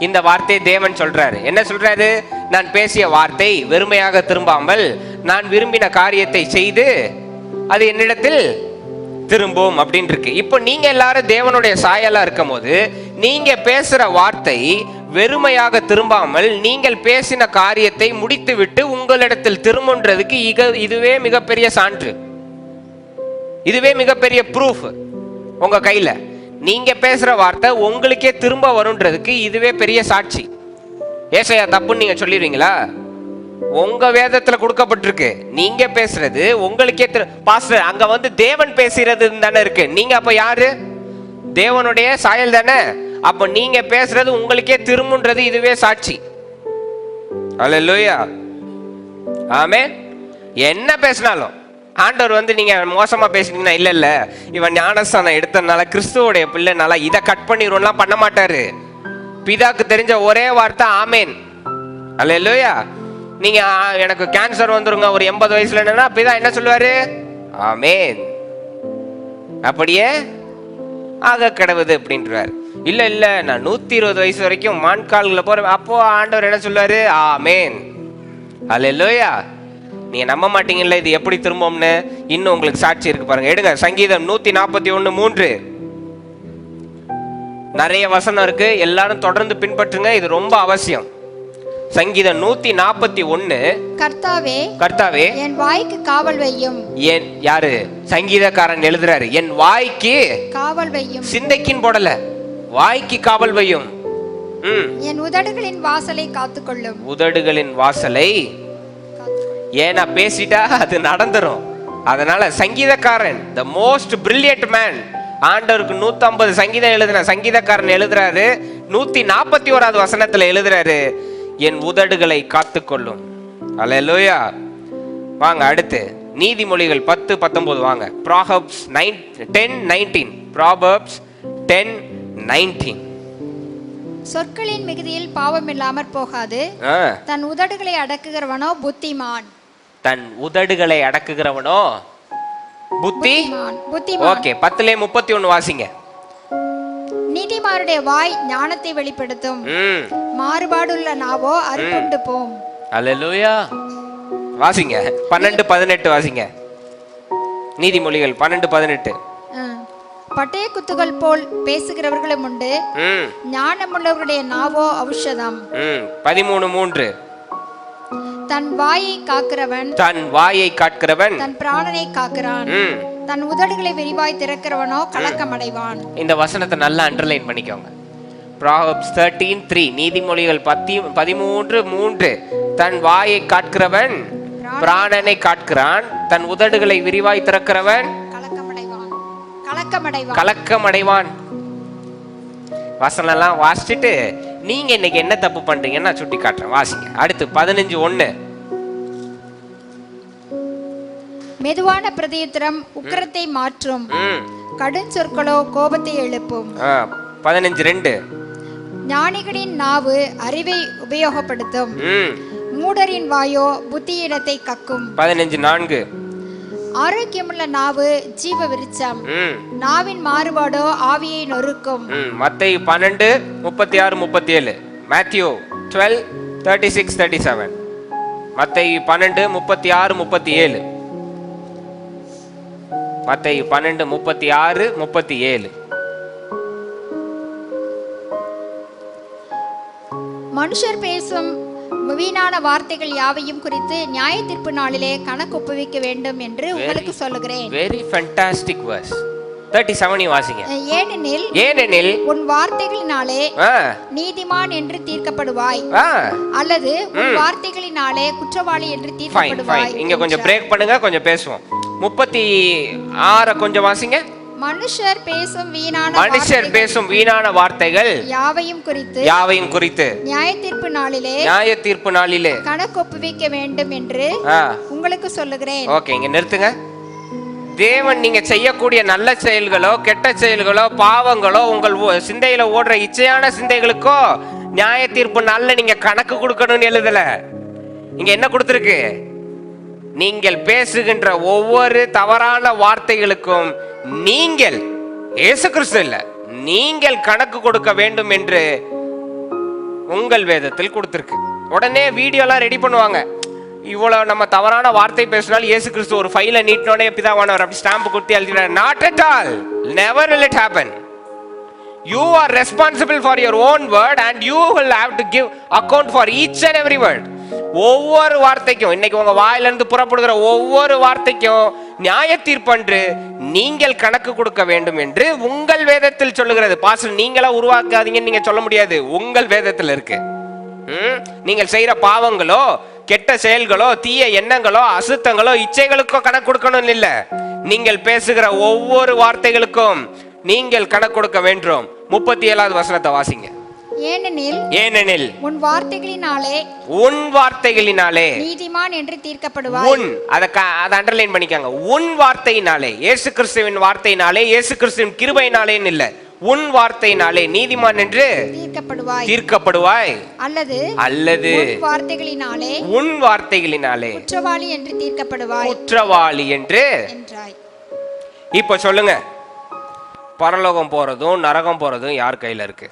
இந்த வார்த்தை தேவன் சொல்றாரு. என்ன சொல்றாரு? நான் பேசிய வார்த்தை வெறுமையாக திரும்பாமல் நான் விரும்பின காரியத்தை செய்து அது என்னிடத்தில் திரும்பும் அப்படின்னு இருக்கு. இப்போ நீங்க எல்லாரும் தேவனுடைய சாயலா இருக்கும் போது நீங்க பேசுற வார்த்தை வெறுமையாக திரும்பாமல் நீங்கள் பேசின காரியத்தை முடித்து விட்டு உங்களிடத்தில் திரும்புன்றதுக்கு இதுவே மிகப்பெரிய சான்று. இதுவே மிகப்பெரிய ப்ரூஃப். உங்க கையில நீங்க பேசுற வார்த்தை உங்களுக்கே திரும்ப வரும்ன்றதுக்கு இதுவே பெரிய சாட்சி. ஏசாயா தப்புன்னு நீங்க சொல்லிடுவீங்களா? உங்க வேதத்துல கொடுக்கப்பட்டிருக்கு. நீங்க பேசுறது உங்களுக்கே பாஸ்டர் அங்க வந்து தேவன் பேசுறது தானே இருக்கு. நீங்க அப்ப யாரு? தேவனுடைய சாயல் தானே. அப்ப நீங்க பேசுறது உங்களுக்கே திரும்புன்றது இதுவே சாட்சி. அல்லேலூயா, ஆமென். என்ன பேசினாலும் ஆண்டவர் வந்து நீங்க மோசமா பேசுனீங்கன்னா இல்ல இல்ல இவன் ஞானஸ்தானம் எடுத்தனால கிறிஸ்துவோடைய பிள்ளைனால இதை கட் பண்ணிடுவோம்லாம் பண்ண மாட்டாரு. பிதாக்கு தெரிஞ்ச ஒரே வார்த்தை ஆமேன். அல்லேலூயா. நீங்க எனக்கு கேன்சர் வந்துருங்க ஒரு 80 வயசுல என்னன்னா பிதா என்ன சொல்லுவாரு? ஆமேன். அப்படியே ஆக கிடவுது அப்படின்றார். இல்ல இல்ல நான் 120 வயசு வரைக்கும் மான்கால்களை போறேன், அப்போ ஆண்டவர் என்ன சொல்லுவாரு? ஆமேன். அல்லேலூயா. நீங்க நம்ப மாட்டீங்கல்ல இது எப்படி திரும்பும்னு. இன்னும் உங்களுக்கு சாட்சி இருக்கு பாருங்க. எடுங்க சங்கீதம் 141:3. நிறைய வசனம் இருக்கு, எல்லாரும் தொடர்ந்து பின்பற்றுங்க, இது ரொம்ப அவசியம். சங்கீதம் 141. கர்த்தாவே கர்த்தாவே என் வாய்க்கு காவல் வையும். என் யாரு? சங்கீதக்காரன் எழுதுறாரு, என் வாய்க்கு காவல் வையும். சிந்தைக்கின் போடல, வாய்க்கு காவல் வையும். என் உதடுகளின் வாசலை காத்துக்கொள்ளும். உதடுகளின் வாசலை, ஏன்னா பேசிட்டா அது நடந்துரும். அதனால சங்கீதக்காரன் த மோஸ்ட் பிரில்லியன்ட் மேன், ஆண்டவருக்கு 150 சங்கீதம் எழுதுன சங்கீதக்காரன் எழுதுறாரு, 141வது வசனத்துல எழுதுறாரு, என் உதடுகளை காத்துக்கொள்ளும். அல்லேலூயா. வாங்க அடுத்து நீதிமொழிகள் 10:19 வாங்க. Proverbs 10:19. Proverbs 10:19. சொற்களின் மிகுதியில் பாவம் இல்லாமற் போகாது, தன் உதடுகளை அடக்குகிறவனோ புத்திமான். தன் உதடுகளை அடக்குகிறவனோ புத்திமான். ஓகே, 10:31 வாசிங்க. நீதிமானுடைய வாய் ஞானத்தை வெளிப்படுத்தும், மாறுபாடுள்ள நாவோ அறுப்புண்டு போம். அல்லேலூயா. வாசிங்க 12:18 வாசிங்க. நீதிமொழிகள் 12:18. பட்டய குத்துகள் போல் பேசுகிறவர்களும் உண்டு, ஞானமுள்ளவருடைய நாவோ ஔஷதம். 13:3. தன் வாயை காக்கிறவன் தன் பிராணனை காக்கிறான், தன் உதடுகளை விரிவாய் திறக்கிறவனோ கலக்கமடைவான். இந்த வசனத்தை நல்லா அண்டர்லைன் பண்ணிக்கோங்க. Proverbs 13:3. நீதிமொழிகள் 13:3. தன் வாயை காக்கிறவன் பிராணனை காக்கிறான், தன் உதடுகளை விரிவாய் திறக்கிறவன் கலக்கமடைவான். வசனம் எல்லாம் வாசிச்சுட்டு நீங்க இன்னைக்கு என்ன தப்பு பண்றீங்கன்னு நான் சுட்டி காட்டுறேன். வாசிங்க அடுத்து 15:1. மெதுவான பிரதியுத்தரம் உக்கிரத்தை மாற்றும், கடும் சொற்களோ கோபத்தை எழுப்பும். 15:2. ஞானிகளின் நாவு அறிவை உபயோகப்படுத்தும், மூடரின் வாயோ புத்தியினத்தை கக்கும். 15:4. ஆரோக்கியமுள்ள நாவு ஜீவ விருட்சம், நாவின் மாறுபாடோ ஆவியை நொறுக்கும். மத்தேயு 12:36-37. Matthew 12:36-37. மத்தேயு 12:36-37. மத்தேயு 12:36-37. மனுஷர் பேசும் வீணான வார்த்தைகள் யாவையும் குறித்து நியாய தீர்ப்பு நாளிலே கணக்கு ஒப்புவிக்க வேண்டும் என்று உங்களுக்கு சொல்லுகிறேன். Very fantastic verse. 37 வாசிங்க. ஏனெனில் உன் வார்த்தைகளினாலே நீதிமான் என்று தீர்க்கப்படுவாய், அல்லது உன் வார்த்தைகளினாலே குற்றவாளி என்று தீர்க்கப்படுவாய். இங்க கொஞ்சம் பிரேக் பண்ணுங்க, கொஞ்சம் பேசுவோம். 36 கொஞ்சம் வாசிங்க. மனுஷர் பேசும் வீணான வார்த்தைகள் யாவையும் குறித்து நியாய தீர்ப்பு நாளிலே கணக்கு ஒப்புவிக்க வேண்டும் என்று உங்களுக்கு சொல்லுகிறேன். ஓகே, இங்க நிறுத்துங்க. தேவன் நீங்க செய்யக்கூடிய நல்ல செயல்களோ கெட்ட செயல்களோ பாவங்களோ உங்கள் சிந்தையில ஓடுற இச்சையான சிந்தைகளுக்கோ நியாய தீர்ப்பு நாள்ல நீங்க கணக்கு கொடுக்கணும்னு எழுதல. இங்க என்ன கொடுத்திருக்கு? நீங்கள் பேசுகின்ற ஒவ்வொரு தவறான வார்த்தைகளுக்கும் நீங்கள், இயேசு கிறிஸ்து இல்ல, நீங்கள் கணக்கு கொடுக்க வேண்டும் என்று உங்கள் வேதத்தில் கொடுத்திருக்கு. உடனே வீடியோலாம் ரெடி பண்ணுவாங்க. இவ்வளவு நம்ம தவறான வார்த்தை பேசினால் இயேசு கிறிஸ்து ஒரு ஃபைலை நீட்டினோடனே பிதாவானவர் அப்படி ஸ்டாம்ப் கொடுத்து எழுதினார். Not at all. Never will it happen. You are responsible for your own word and you will have to give account for each and every word. ஒவ்வொரு வார்த்தைக்கும், இன்னைக்கு உங்க வாயிலிருந்து புறப்படுகிற ஒவ்வொரு வார்த்தைக்கும் நியாய தீர்ப்பன்று நீங்கள் கணக்கு கொடுக்க வேண்டும் என்று உங்கள் வேதத்தில் சொல்லுகிறது. பாஸ்டர் நீங்களா உருவாக்காதீங்கன்னு நீங்க சொல்ல முடியாது, உங்கள் வேதத்தில் இருக்கு. நீங்கள் செய்யற பாவங்களோ கெட்ட செயல்களோ தீய எண்ணங்களோ அசுத்தங்களோ இச்சைகளுக்கோ கணக்கு கொடுக்கணும் இல்ல, நீங்கள் பேசுகிற ஒவ்வொரு வார்த்தைகளுக்கும் நீங்கள் கணக்கு கொடுக்க வேண்டும். 37வது வசனத்தை வாசிங்க. ஏனெனில் உன் வார்த்தைகளினாலே நீதிமான் என்று தீர்க்கப்படுவாய். உன் அதை அண்டர்லைன் பண்ணிக்காங்க. உன் வார்த்தையினாலே, இயேசு கிறிஸ்துவின் வார்த்தையினாலே, இயேசு கிறிஸ்துவின் கிருபையினாலேன்னு இல்ல, உன் வார்த்தையினாலே நீதிமான் என்று தீர்க்கப்படுவாய். அல்லது உன் வார்த்தைகளினாலே குற்றவாளி என்று தீர்க்கப்படுவாய். குற்றவாளி என்று என்றாய். இப்ப சொல்லுங்க, பரலோகம் போறதும் நரகம் போறதும் யார் கையில இருக்கு?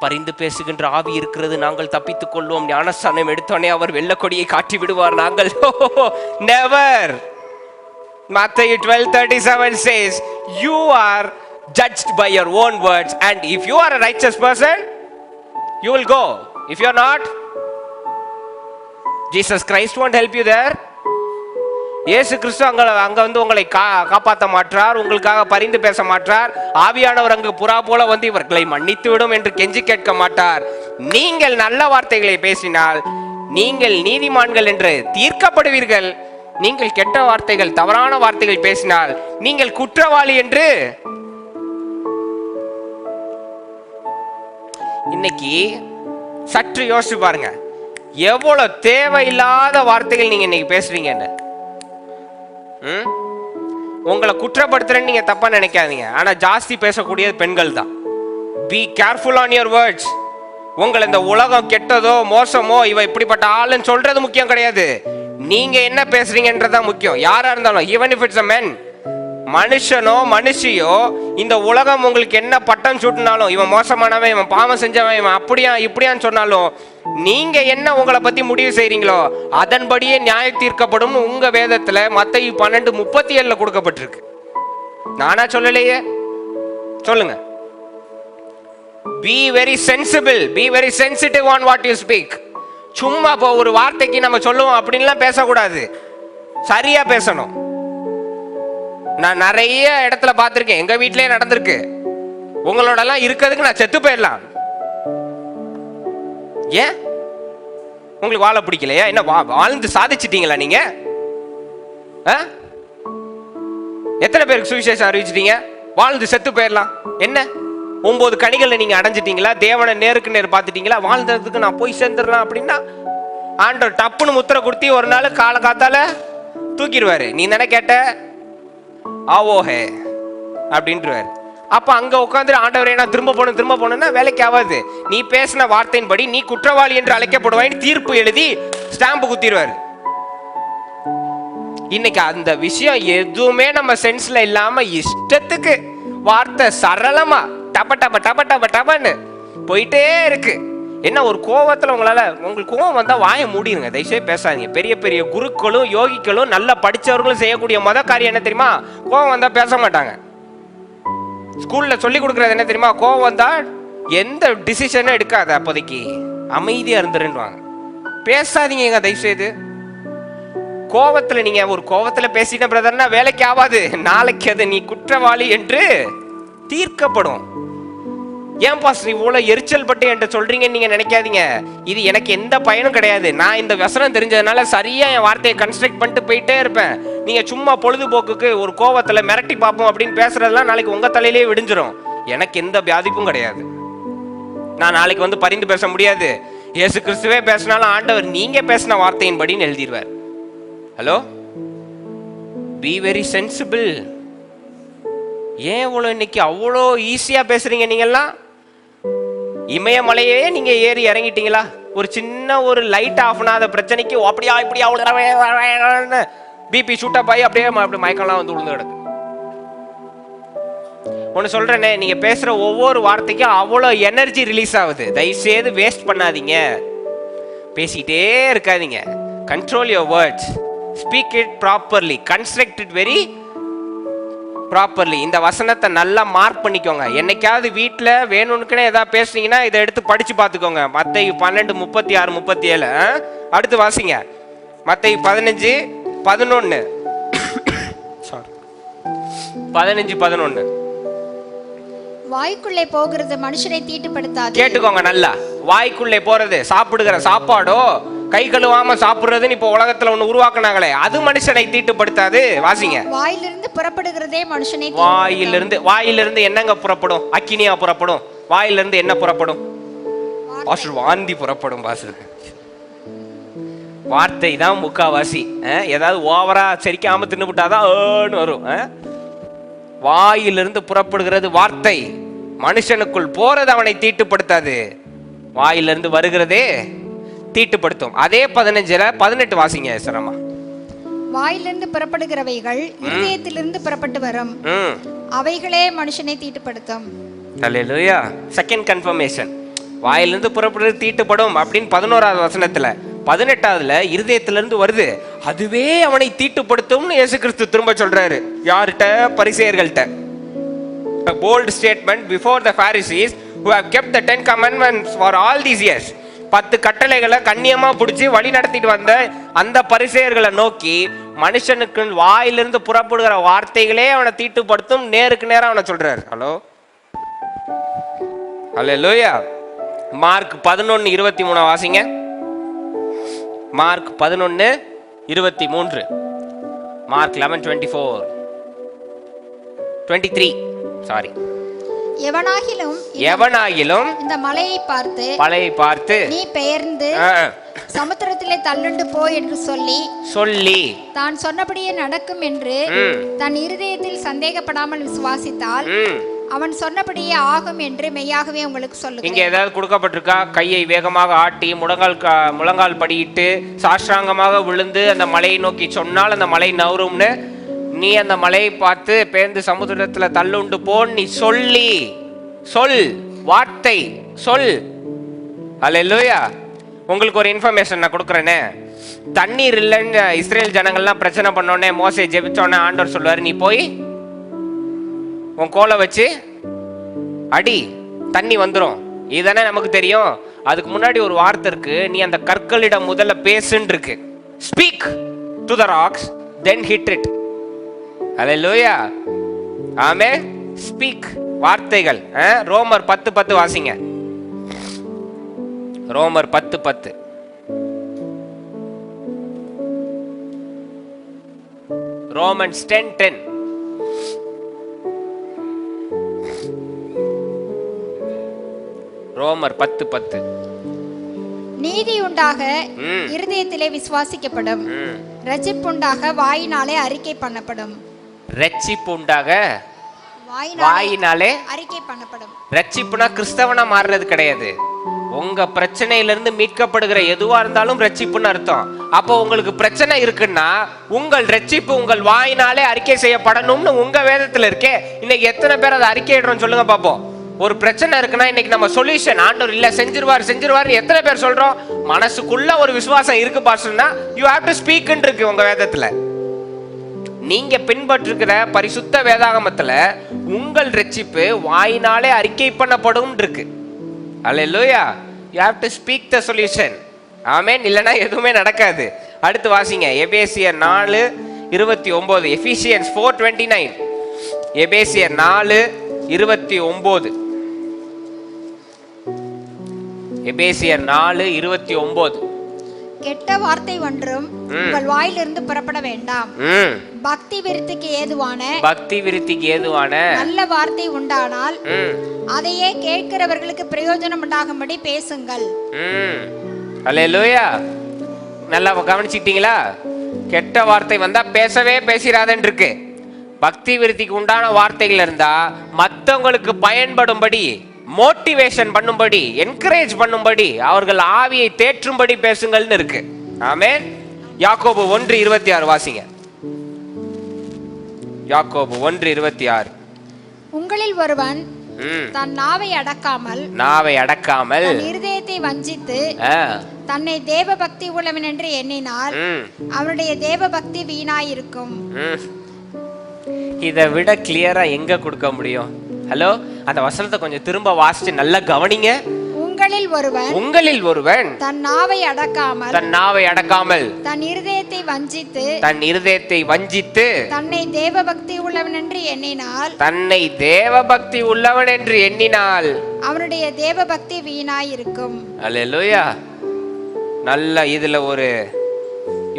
பரிந்து பேசுகின்ற ஆவி இருக்கிறது, நாங்கள் தப்பித்துக் கொள்வோம். ஞானஸ்தானம் எடுத்தோடனே அவர் வெள்ளக்கொடியை காட்டி விடுவார். நாங்கள் never. Matthew 12:37 says, you are judged by your own words, and if you are a righteous person, you will go. If you are not, Jesus Christ won't help you there. இயேசு கிறிஸ்து அங்க வந்து உங்களை காப்பாற்ற மாட்டார், உங்களுக்காக பரிந்து பேச மாட்டார். ஆவியானவர் அங்கு புறா போல வந்து இவர்களை மன்னித்து விடும் என்று கெஞ்சி கேட்க மாட்டார். நீங்கள் நல்ல வார்த்தைகளை பேசினால் நீங்கள் நீதிமான்கள் என்று தீர்க்கப்படுவீர்கள். நீங்கள் கெட்ட வார்த்தைகள், தவறான வார்த்தைகள் பேசினால் நீங்கள் குற்றவாளி என்று. இன்னைக்கு சற்று யோசிச்சு பாருங்க, எவ்வளவு தேவையில்லாத வார்த்தைகள் நீங்க இன்னைக்கு பேசுறீங்க. உங்களை குற்றப்படுத்துறேன்னு நீங்க தப்பா நினைக்காதீங்க, ஆனா ஜாஸ்தி பேசக்கூடியது பெண்கள் தான். Be careful on your words. உங்களை இந்த உலகம் கெட்டதோ மோசமோ இவ இப்படிப்பட்ட ஆளுன்னு சொல்றது முக்கியம் கிடையாது, நீங்க என்ன பேசுறீங்கன்றதான் முக்கியம். யாரா இருந்தாலும், even if it's a men, மனுஷனோ மனுஷியோ, இந்த உலகம் உங்களுக்கு என்ன பட்டம் சூட்டினாலும், இவன் மோசமானவன், இவன் பாவம் செஞ்சவன், இவன் அப்படியா இப்படியான்னு சொன்னாலும், நீங்க என்ன உங்களை பத்தி முடிவு செய்றீங்களோ அதன்படியே நியாய தீர்க்கப்படும். உங்க வேதத்துல மத்தேயு 12:37 கொடுக்கப்பட்டிருக்கு. நானா சொல்லலையே, சொல்லுங்க. Be very sensible, be very sensitive on what you speak. சும்மா இப்போ ஒரு வார்த்தைக்கு நம்ம சொல்லுவோம் அப்படின்லாம் பேசக்கூடாது, சரியா பேசணும். நான் நிறைய இடத்துல பார்த்திருக்கேன், எங்க வீட்டிலேயே நடந்திருக்கு. உங்களோட எல்லாம் இருக்கிறதுக்கு நான் செத்து போயிடலாம். ஏன் உங்களுக்கு வாழ பிடிக்கலையா? என்ன வாழ்ந்து சாதிச்சிட்டீங்களா நீங்க? எத்தனை பேருக்கு சுவிசேஷம் அறிவிச்சிட்டீங்க? வாழ்ந்து செத்து போயிடலாம். என்ன 9 கனிகளை நீங்க அடைஞ்சிட்டீங்களா? தேவனை நேருக்கு நேர் பார்த்துட்டீங்களா? வாழ்ந்ததுக்கு நான் போய் சேர்ந்துடலாம் அப்படின்னா ஆண்டவர் டப்புன்னு முத்திரை கொடுத்தி ஒரு நாள் காலை காத்தால தூக்கிடுவாரு. நீ தானே கேட்ட ஆவோஹே அப்படின்ட்டுருவாரு. அப்ப அங்க உட்காந்து ஆண்டவரே நான் திரும்ப போகணும்னா வேலைக்கு ஆகாது. நீ பேசின வார்த்தையின்படி நீ குற்றவாளி என்று அழைக்கப்படுவாய் தீர்ப்பு எழுதி ஸ்டாம்பு குத்திடுவாரு. இன்னைக்கு அந்த விஷயம் எதுவுமே நம்ம சென்ஸ்ல இல்லாம இஷ்டத்துக்கு வார்த்தை சரளமா டப டப டப டப டபன்னு போயிட்டே இருக்கு. என்ன ஒரு கோவத்துல உங்களுக்கு கோவம் வந்தா வாயை மூடிடுங்க, தயவுசெய்து பேசாதீங்க. பெரிய பெரிய குருக்களும் யோகிக்களும் நல்லா படிச்சவர்களும் செய்யக்கூடிய காரியம் என்ன தெரியுமா? கோவம் வந்தா பேச மாட்டாங்க. ஸ்கூல்ல சொல்லி கொடுக்கறது என்ன தெரியுமா? கோவம் வந்தா எந்த டிசிஷனும் எடுக்காத, அப்போதைக்கு அமைதியா இருந்துருவாங்க. பேசாதீங்க தயவுசெய்து. கோவத்துல நீங்க ஒரு கோவத்துல பேசிட்ட பிரதர்னா வேலைக்கு ஆகாது. நாளைக்கு அது நீ குற்றவாளி என்று தீர்க்கப்படும். ஏன் பாஸ்டர் இவ்வளவு எரிச்சல் பட்டு என்று சொல்றீங்கன்னு நீங்க நினைக்காதீங்க. இது எனக்கு எந்த பயனும் கிடையாது. நான் இந்த வசனம் தெரிஞ்சதுனால சரியா என் வார்த்தையை கன்ஸ்ட்ரக்ட் பண்ணிட்டு போயிட்டே இருப்பேன். நீங்க சும்மா பொழுதுபோக்குக்கு ஒரு கோவத்துல மிரட்டி பார்ப்போம் அப்படின்னு பேசுறதெல்லாம் நாளைக்கு உங்க தலையிலே விடிஞ்சிரும். எனக்கு எந்த பாதிப்பும் கிடையாது. நான் நாளைக்கு வந்து பரிந்து பேச முடியாது. இயேசு கிறிஸ்துவே பேசினாலும் ஆண்டவர் நீங்க பேசின வார்த்தையின்படின்னு எழுதிடுவார். Hello, be very sensible. ஏன் இவ்வளோ இன்னைக்கு அவ்வளோ ஈஸியா பேசுறீங்க? நீங்கெல்லாம் இமயமலையே நீங்க ஏறி இறங்கிட்டீங்களா? ஒரு சின்ன ஒரு லைட் ஆஃப் ஆனாத பிரச்சனைக்கு அப்படியா இப்படி அவ்வளோ பிபி ஷூட்டப் ஆகி அப்படியே மயக்கம்லாம் வந்து விழுந்து கிடக்கு. ஒன்று சொல்றேனே, நீங்க பேசுற ஒவ்வொரு வார்த்தைக்கும் அவ்வளோ எனர்ஜி ரிலீஸ் ஆகுது. தயவுசெய்து வேஸ்ட் பண்ணாதீங்க, பேசிட்டே இருக்காதீங்க. Control your words, speak it properly, construct it very properly. இந்த வசனத்தை நல்லா மார்க் பண்ணிக்கோங்க. என்னைக்காவது வீட்டில் வேணும்னுக்குன்னு ஏதாவது பேசுனீங்கன்னா இதை எடுத்து படிச்சு பார்த்துக்கோங்க. மத்தேயு 12:36-37. அடுத்து வாசிங்க. மத்தேயு 15:11. 15:11. வாய்க்குள்ளே போகிறது மனுஷனை தீட்டுப்படுத்தாது. கேட்டுக்கோங்க நல்லா. வாய்க்குள்ளே போறது சாப்பிடுகிற சாப்பாடோ கை கழுவாம சாப்பிடுறதுன்னு இப்போ உலகத்துல ஒண்ணு உருவாக்குனாங்களே, அது மனுஷனை தீட்டுப்படுத்தாது. வாசிங்க. வாயிலிருந்து புறப்படுகிறதே மனுஷனை வாயிலிருந்து என்னங்க புறப்படும்? அக்கினியா புறப்படும். வாயிலிருந்து என்ன புறப்படும்? பாஸ்டர் வாந்தி புறப்படும். பாஸ்டர் வார்த்தை தான் முக்காவாசி. ஏதாவது ஓவரா செரிக்காம தின்னுபிட்டாதான் வரும். வாயிலிருந்து புறப்படுகிறது வார்த்தை. மனுஷனுக்குள் போறது அவனை தீட்டுப்படுத்தாது, வாயிலிருந்து வருகிறதே தீட்டுப்படுத்தும். அதே 15:18 வாசிங்க சிரமா. வாயிலிருந்து புறப்படுகிறவைகள் இதயத்திலிருந்து புறப்பட்டு வரும், அவைகளே மனுஷனை தீட்டுப்படுத்தும். அல்லேலூயா. செகண்ட் கன்ஃபர்மேஷன், வாயிலிருந்து புறப்படுறது தீட்டுப்படும் அப்படின்னு 11வது வசனத்துல. 18வதுல இருதயத்திலிருந்து வருது, அதுவே அவனை தீட்டுப்படுத்தும்னு இயேசு கிறிஸ்து திரும்ப சொல்றாரு. யார்கிட்ட? பரிசேயர்கள்ட்ட. A bold statement before the Pharisees who have kept the 10 commandments for all these years. 10 கட்டளைகளை கண்ணியமா பிடிச்சி வழி நடத்திட்டு வந்த அந்த பரிசேயர்களை நோக்கி, மனுஷனுக்கு வாயிலிருந்து புறப்படுகிற வார்த்தைகளே அவனை தீட்டுப்படுத்தும், நேருக்கு நேரம் அவனை சொல்றாரு. ஹலோ அல்லேலூயா. மார்க் 11:23 வாசிங்க. மார்க் 11:23. Mark 11:23 sorry. எவனாகிலும் இந்த மலையை பார்த்து நீ பெயர்ந்து சமுத்திரத்திலே தள்ளுண்டு போய் என்று சொல்லி தான் சொன்னபடியே நடக்கும் என்று தன் இருதயத்தில் சந்தேகப்படாமல் விசுவாசித்தால் அவன் சொன்னபடியே ஆகும் என்று மெய்யாகவே உங்களுக்கு சொல்லுகிறேன். இங்க ஏதாவது கொடுக்கப்பட்டிருக்கா? கையை வேகமாக ஆட்டி முழங்கால் படியிட்டு சாஷ்டாங்கமாக விழுந்து அந்த மலையை நோக்கி சொன்னால் அந்த மலை நவரும்னு, நீ அந்த மலையை பார்த்து பேர்ந்து சமுத்திரத்துல தள்ளுண்டு போன் நீ சொல் வார்த்தை சொல். அல்லேலூயா. உங்களுக்கு ஒரு இன்ஃபர்மேஷன் நான் கொடுக்குறேனே. தண்ணீர் இல்லைன்னு இஸ்ரேல் ஜனங்கள்லாம் பிரச்சனை பண்ணோடனே மோசே ஜெபிச்சோடனே ஆண்டவர் சொல்லுவார், நீ போய் உன் கோலை வச்சு அடி, தண்ணி வந்துடும். இதுதானே நமக்கு தெரியும். அதுக்கு முன்னாடி ஒரு வார்த்தை இருக்கு, நீ அந்த கற்களிடம் முதல்ல பேசுன்னு இருக்கு. Speak to the rocks then hit it. Hallelujah. Amen. Speak, வார்த்தைகள். ரோமர் 10:10 வாசிங்க. ரோமர் 10:10. ரோமன்ஸ் 10:10. ரோமர் 10:10. நீதி உண்டாக இருதயத்திலே விசுவாசிக்கப்படும், ரட்சிப்புண்டாக வாயினாலே அறிக்கை பண்ணப்படும். ரட்சிப்புண்டாக வாயினாலே அறிக்கை பண்ணப்படும். ரட்சிப்புனா கிறிஸ்தவனா மாறுறது கிடையாது. உங்க பிரச்சனையிலிருந்து மீட்கப்படுகிற எதுவா இருந்தாலும் ரட்சிப்புன்னு அர்த்தம். அப்போ உங்களுக்கு பிரச்சனை இருக்குன்னா உங்கள் ரட்சிப்பு உங்கள் வாயினாலே அறிக்கை செய்யப்படணும்னு உங்க வேதத்துல இருக்கே. இன்னைக்கு எத்தனை பேர் அதை அறிக்கையிடுறோம் சொல்லுங்க பாப்போம். ஒரு பிரச்சனை இருக்குன்னா இன்னைக்கு நம்ம சொல்யூஷன் ஆண்டவர் இல்ல செஞ்சிருவார் எத்தனை பேர் சொல்றோம்? மனசுக்குள்ள ஒரு விசுவாசம் இருக்கு பாஸ்டர்னா யூ ஹேவ் டு ஸ்பீக் இருக்கு உங்க வேதத்துல. நீங்க பின்பற்றுகிற பரிசுத்த வேதாகமத்துல உங்கள் ரட்சிப்பு வாயினாலே அறிக்கை பண்ணப்படும் இருக்கு. Hallelujah. You have to speak the solution. Amen. இல்லைன்னா எதுவுமே நடக்காது. அடுத்து வாசிங்க. எபேசியர் 4:29. எபிசியன்ஸ் 4:29. எபேசியர் 4:29. எபேசியர் 4:29. கெட்ட வார்த்தை ஒன்றும் உங்கள் வாயிலிருந்து புறப்பட வேண்டாம். பக்தி விருத்திக்கு ஏதுவான நல்ல வார்த்தை உண்டானால் அதையே கேட்கிறவர்களுக்கு பிரயோஜனம் உண்டாகும்படி பேசுங்கள். அல்லேலூயா. நல்லா கவனிச்சிட்டீங்களா? கெட்ட வார்த்தை வந்தா பேசிராதன்னு இருக்கு. பக்தி விருத்திக்கு உண்டான வார்த்தைகள் இருந்தா மற்றவங்களுக்கு பயன்படும்படி, மோட்டிவேஷன் பண்ணும்படி, என்கரேஜ் பண்ணும்படி, அவர்கள் ஆவியை தேற்றும்படி பேசுங்கள்னு இருக்கு. ஆமென். யாக்கோபு 1:26 வாசிங்க. யாக்கோபு 1:26. உங்களில் ஒருவன் தன் நாவை அடக்காமல் தன் இருதயத்தை வஞ்சித்து தன்னை தேவ பக்தி உள்ளவன் என்று எண்ணினால் அவனுடைய தேவ பக்தி வீணாயிருக்கும். இதை விட கிளியரா எங்க கொடுக்க முடியும்? ஹலோ, அந்த வசனத்தை கொஞ்சம் திரும்ப வாசிச்சு நல்லா கவனிங்க. உங்களில் ஒருவன் தன் நாவை அடக்காமல் தன் இருதயத்தை வஞ்சித்து தன்னை தேவ பக்தி உள்ளவன் என்று எண்ணினால் அவனுடைய தேவ பக்தி வீணாயிருக்கும். அல்லேலூயா. நல்ல இதில் ஒரு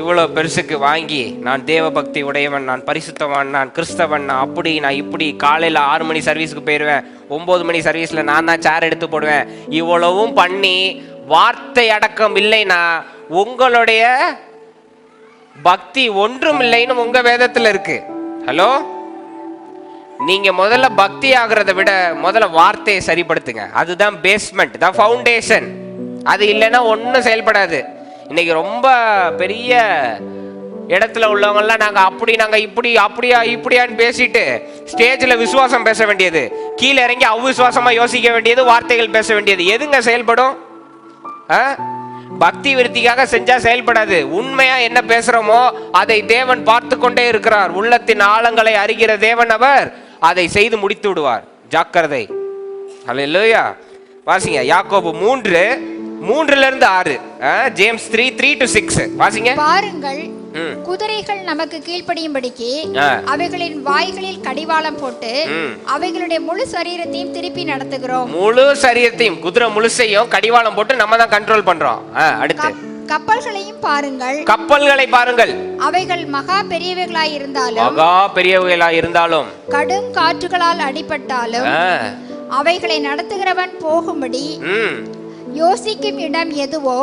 இவ்வளோ பெருசுக்கு வாங்கி நான் தேவ பக்தி உடையவன், நான் பரிசுத்தவன், நான் கிறிஸ்தவன், நான் அப்படி நான் இப்படி, காலையில் 6 மணி சர்வீஸுக்கு போயிடுவேன், 9 மணி சர்வீஸில் நான் தான் சேர் எடுத்து போடுவேன், இவ்வளவும் பண்ணி வார்த்தை அடக்கம் இல்லைன்னா உங்களுடைய பக்தி ஒன்றும் இல்லைன்னு உங்க வேதத்தில் இருக்கு. ஹலோ, நீங்க முதல்ல பக்தி ஆகிறத விட முதல்ல வார்த்தையை சரிப்படுத்துங்க. அதுதான் பேஸ்மெண்ட், தான் ஃபவுண்டேஷன். அது இல்லைன்னா ஒன்றும் செயல்படாது. இன்னைக்கு ரொம்ப பெரிய இடத்துல உள்ளவங்கலாம் நாங்கள் இப்படி அப்படியா இப்படியான்னு பேசிட்டு ஸ்டேஜில் விசுவாசம் பேச வேண்டியது, கீழே இறங்கி அவ்விசுவாசமாக யோசிக்க வேண்டியது, வார்த்தைகள் பேச வேண்டியது. எதுங்க செயல்படும்? பக்தி விருத்திக்காக செஞ்சா செயல்படாது. உண்மையா என்ன பேசுறோமோ அதை தேவன் பார்த்து கொண்டே இருக்கிறார். உள்ளத்தின் ஆழங்களை அறிகிற தேவன் அவர் அதை செய்து முடித்து விடுவார். ஜாக்கிரதை. அல்லேலூயா. வாசிங்க யாக்கோபு 3:3-6, ஜேம்ஸ் 3:3-6 வாசிங்க. பாருங்கள், குதிரைகள் நமக்கு கீழ்ப்படியும்படிக்கு அவைகளின் வாய்களில் கடிவாளம் போட்டு அவைகளுடைய முழு சரீரத்தையும் திருப்பி நடத்துகிறோம். முழு சரீரத்தையும், குதிரை முழுசையும் கடிவாளம் போட்டு நம்ம தான் கண்ட்ரோல் பண்றோம். அடுத்து கப்பல்களையும் பாருங்கள். கப்பல்களை பாருங்கள். அவைகள் மகா பெரியவைகளாய் இருந்தாலும் கடும் காற்றுகளால் அடிபட்டாலும் அவைகளை நடத்துகிறவன் போகும்படி யோசிக்கும் இடம் எதுவோ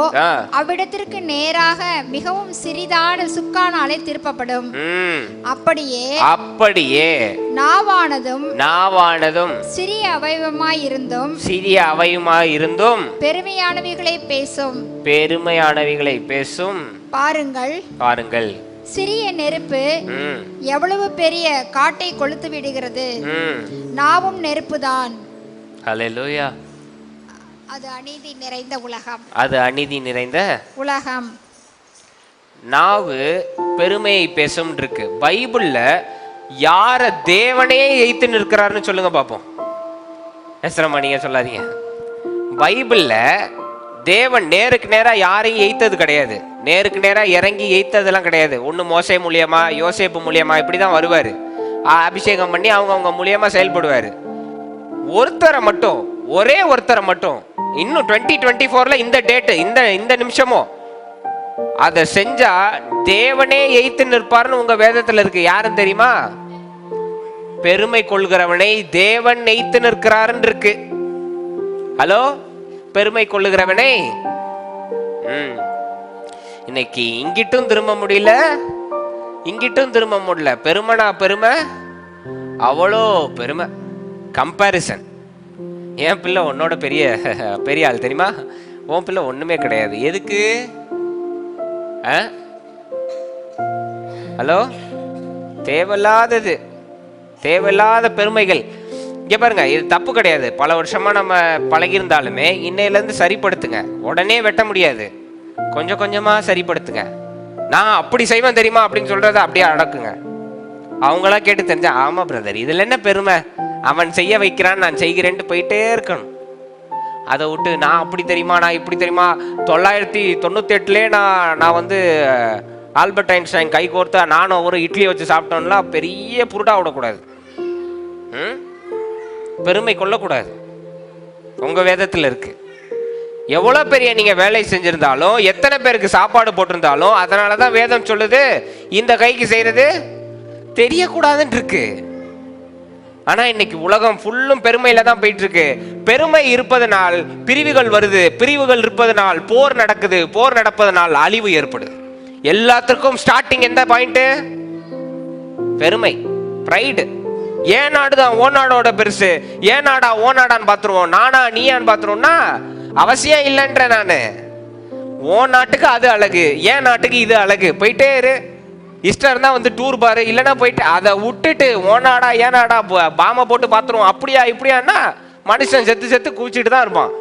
அவ்விடத்திற்கு நேராக மிகவும் சிறிதான சுக்கானாலே திருப்பப்படும். அப்படியே நாவானதும் சிறிய அவயவமாயிருந்தும் பெருமையானவைகளை பேசும். பாருங்கள், சிறிய நெருப்பு எவ்வளவு பெரிய காட்டை கொளுத்து விடுகிறது. நாவும் நெருப்புதான். ஹல்லேலூயா. அது அநீதி நிறைந்த உலகம். நாவு பெருமையை பேசும் இருக்கு. பைபிள்ல யார தேவனே எய்த்து நிற்கிறாருன்னு சொல்லுங்க பாப்போம். எஸ்ரமா நீங்க சொல்லாதீங்க. பைபிள்ல தேவன் நேருக்கு நேரா யாரையும் எய்த்தது கிடையாது. நேருக்கு நேரா இறங்கி எய்த்ததெல்லாம் கிடையாது. ஒண்ணு மோசே மூலியமா, யோசேப்பு மூலியமா இப்படிதான் வருவாரு. அபிஷேகம் பண்ணி அவங்க மூலியமா செயல்படுவாரு. ஒரே ஒருத்தரை மட்டும் இன்னும் 2024ல இந்த டேட்டு, இந்த நிமிஷமோ அதை செஞ்சா தேவனே எய்த்து நிற்பார்னு உங்க வேதத்துல இருக்கு. யாரும் தெரியுமா? பெருமை கொள்கிறவனை தேவன் எய்த்து நிற்கிறாருன்னு இருக்கு. ஹலோ, பெருமை கொள்ளுகிறவனை இன்னைக்கு இங்கிட்டும் திரும்ப முடியல, இங்கிட்டும் திரும்ப முடியல. பெருமை அவ்வளோ பெருமை. கம்பேரிசன். என் பிள்ளை உன்னோட பெரிய ஆள் தெரியுமா? உன் பிள்ளை ஒண்ணுமே கிடையாது. எதுக்கு? ஹலோ, தேவையில்லாத பெருமைகள். இங்க பாருங்க, இது தப்பு கிடையாது. பல வருஷமா நம்ம பழகியிருந்தாலுமே இன்னையில இருந்து சரிப்படுத்துங்க. உடனே வெட்ட முடியாது, கொஞ்சம் கொஞ்சமா சரிப்படுத்துங்க. நான் அப்படி செய்வேன் தெரியுமா அப்படின்னு சொல்றத அப்படியே அடக்குங்க. அவங்களா கேட்டு தெரிஞ்சா, ஆமா பிரதர் இதுல என்ன பெருமை, அவன் செய்ய வைக்கிறான் நான் செய்கிறேன்ட்டு போயிட்டே இருக்கணும். அதை விட்டு நான் அப்படி தெரியுமா, நான் இப்படி தெரியுமா, 998 நான் வந்து ஆல்பர்ட் ஐன்ஸ்டைன் கை கோர்த்தா நானும் ஒரு இட்லியை வச்சு சாப்பிட்டோம்லாம் பெரிய புருடா விடக்கூடாது. பெருமை கொள்ளக்கூடாது. உங்க வேதத்துல இருக்கு. எவ்வளவு பெரிய நீங்க வேலை செஞ்சிருந்தாலும், எத்தனை பேருக்கு சாப்பாடு போட்டிருந்தாலும், அதனாலதான் வேதம் சொல்லுது இந்த கைக்கு செய்யறது தெரியக்கூடாதுன்னு இருக்கு. ஆனா இன்னைக்கு உலகம் ஃபுல்லும் பெருமையில தான் போயிட்டு இருக்கு. பெருமை இருப்பதனால் பிரிவுகள் வருது, பிரிவுகள் இருப்பதனால் போர் நடக்குது, போர் நடப்பதனால் அழிவு ஏற்படுது. எல்லாத்துக்கும் ஸ்டார்டிங் எந்த பாயிண்ட்? பெருமை, பிரைடு. ஏன் நாடுதான் ஓ நாடோட பெருசு, ஏன் நாடா ஓ நாடான்னு பாத்துருவோம், நானா நீயான்னு பாத்துருவோம்னா அவசியம் இல்லைன்ற நானு. ஓ நாட்டுக்கு அது அழகு, ஏன் நாட்டுக்கு இது அழகு. போயிட்டே இரு. இஷ்டம் இருந்தா வந்து டூர் பாரு, இல்லைன்னா போயிட்டு அதை விட்டுட்டு ஓனாடா ஏனாடா பாம போட்டு பாத்துருவோம் அப்படியா இப்படியான்னா மனுஷன் செத்து குவிச்சிட்டு தான் இருப்பான்.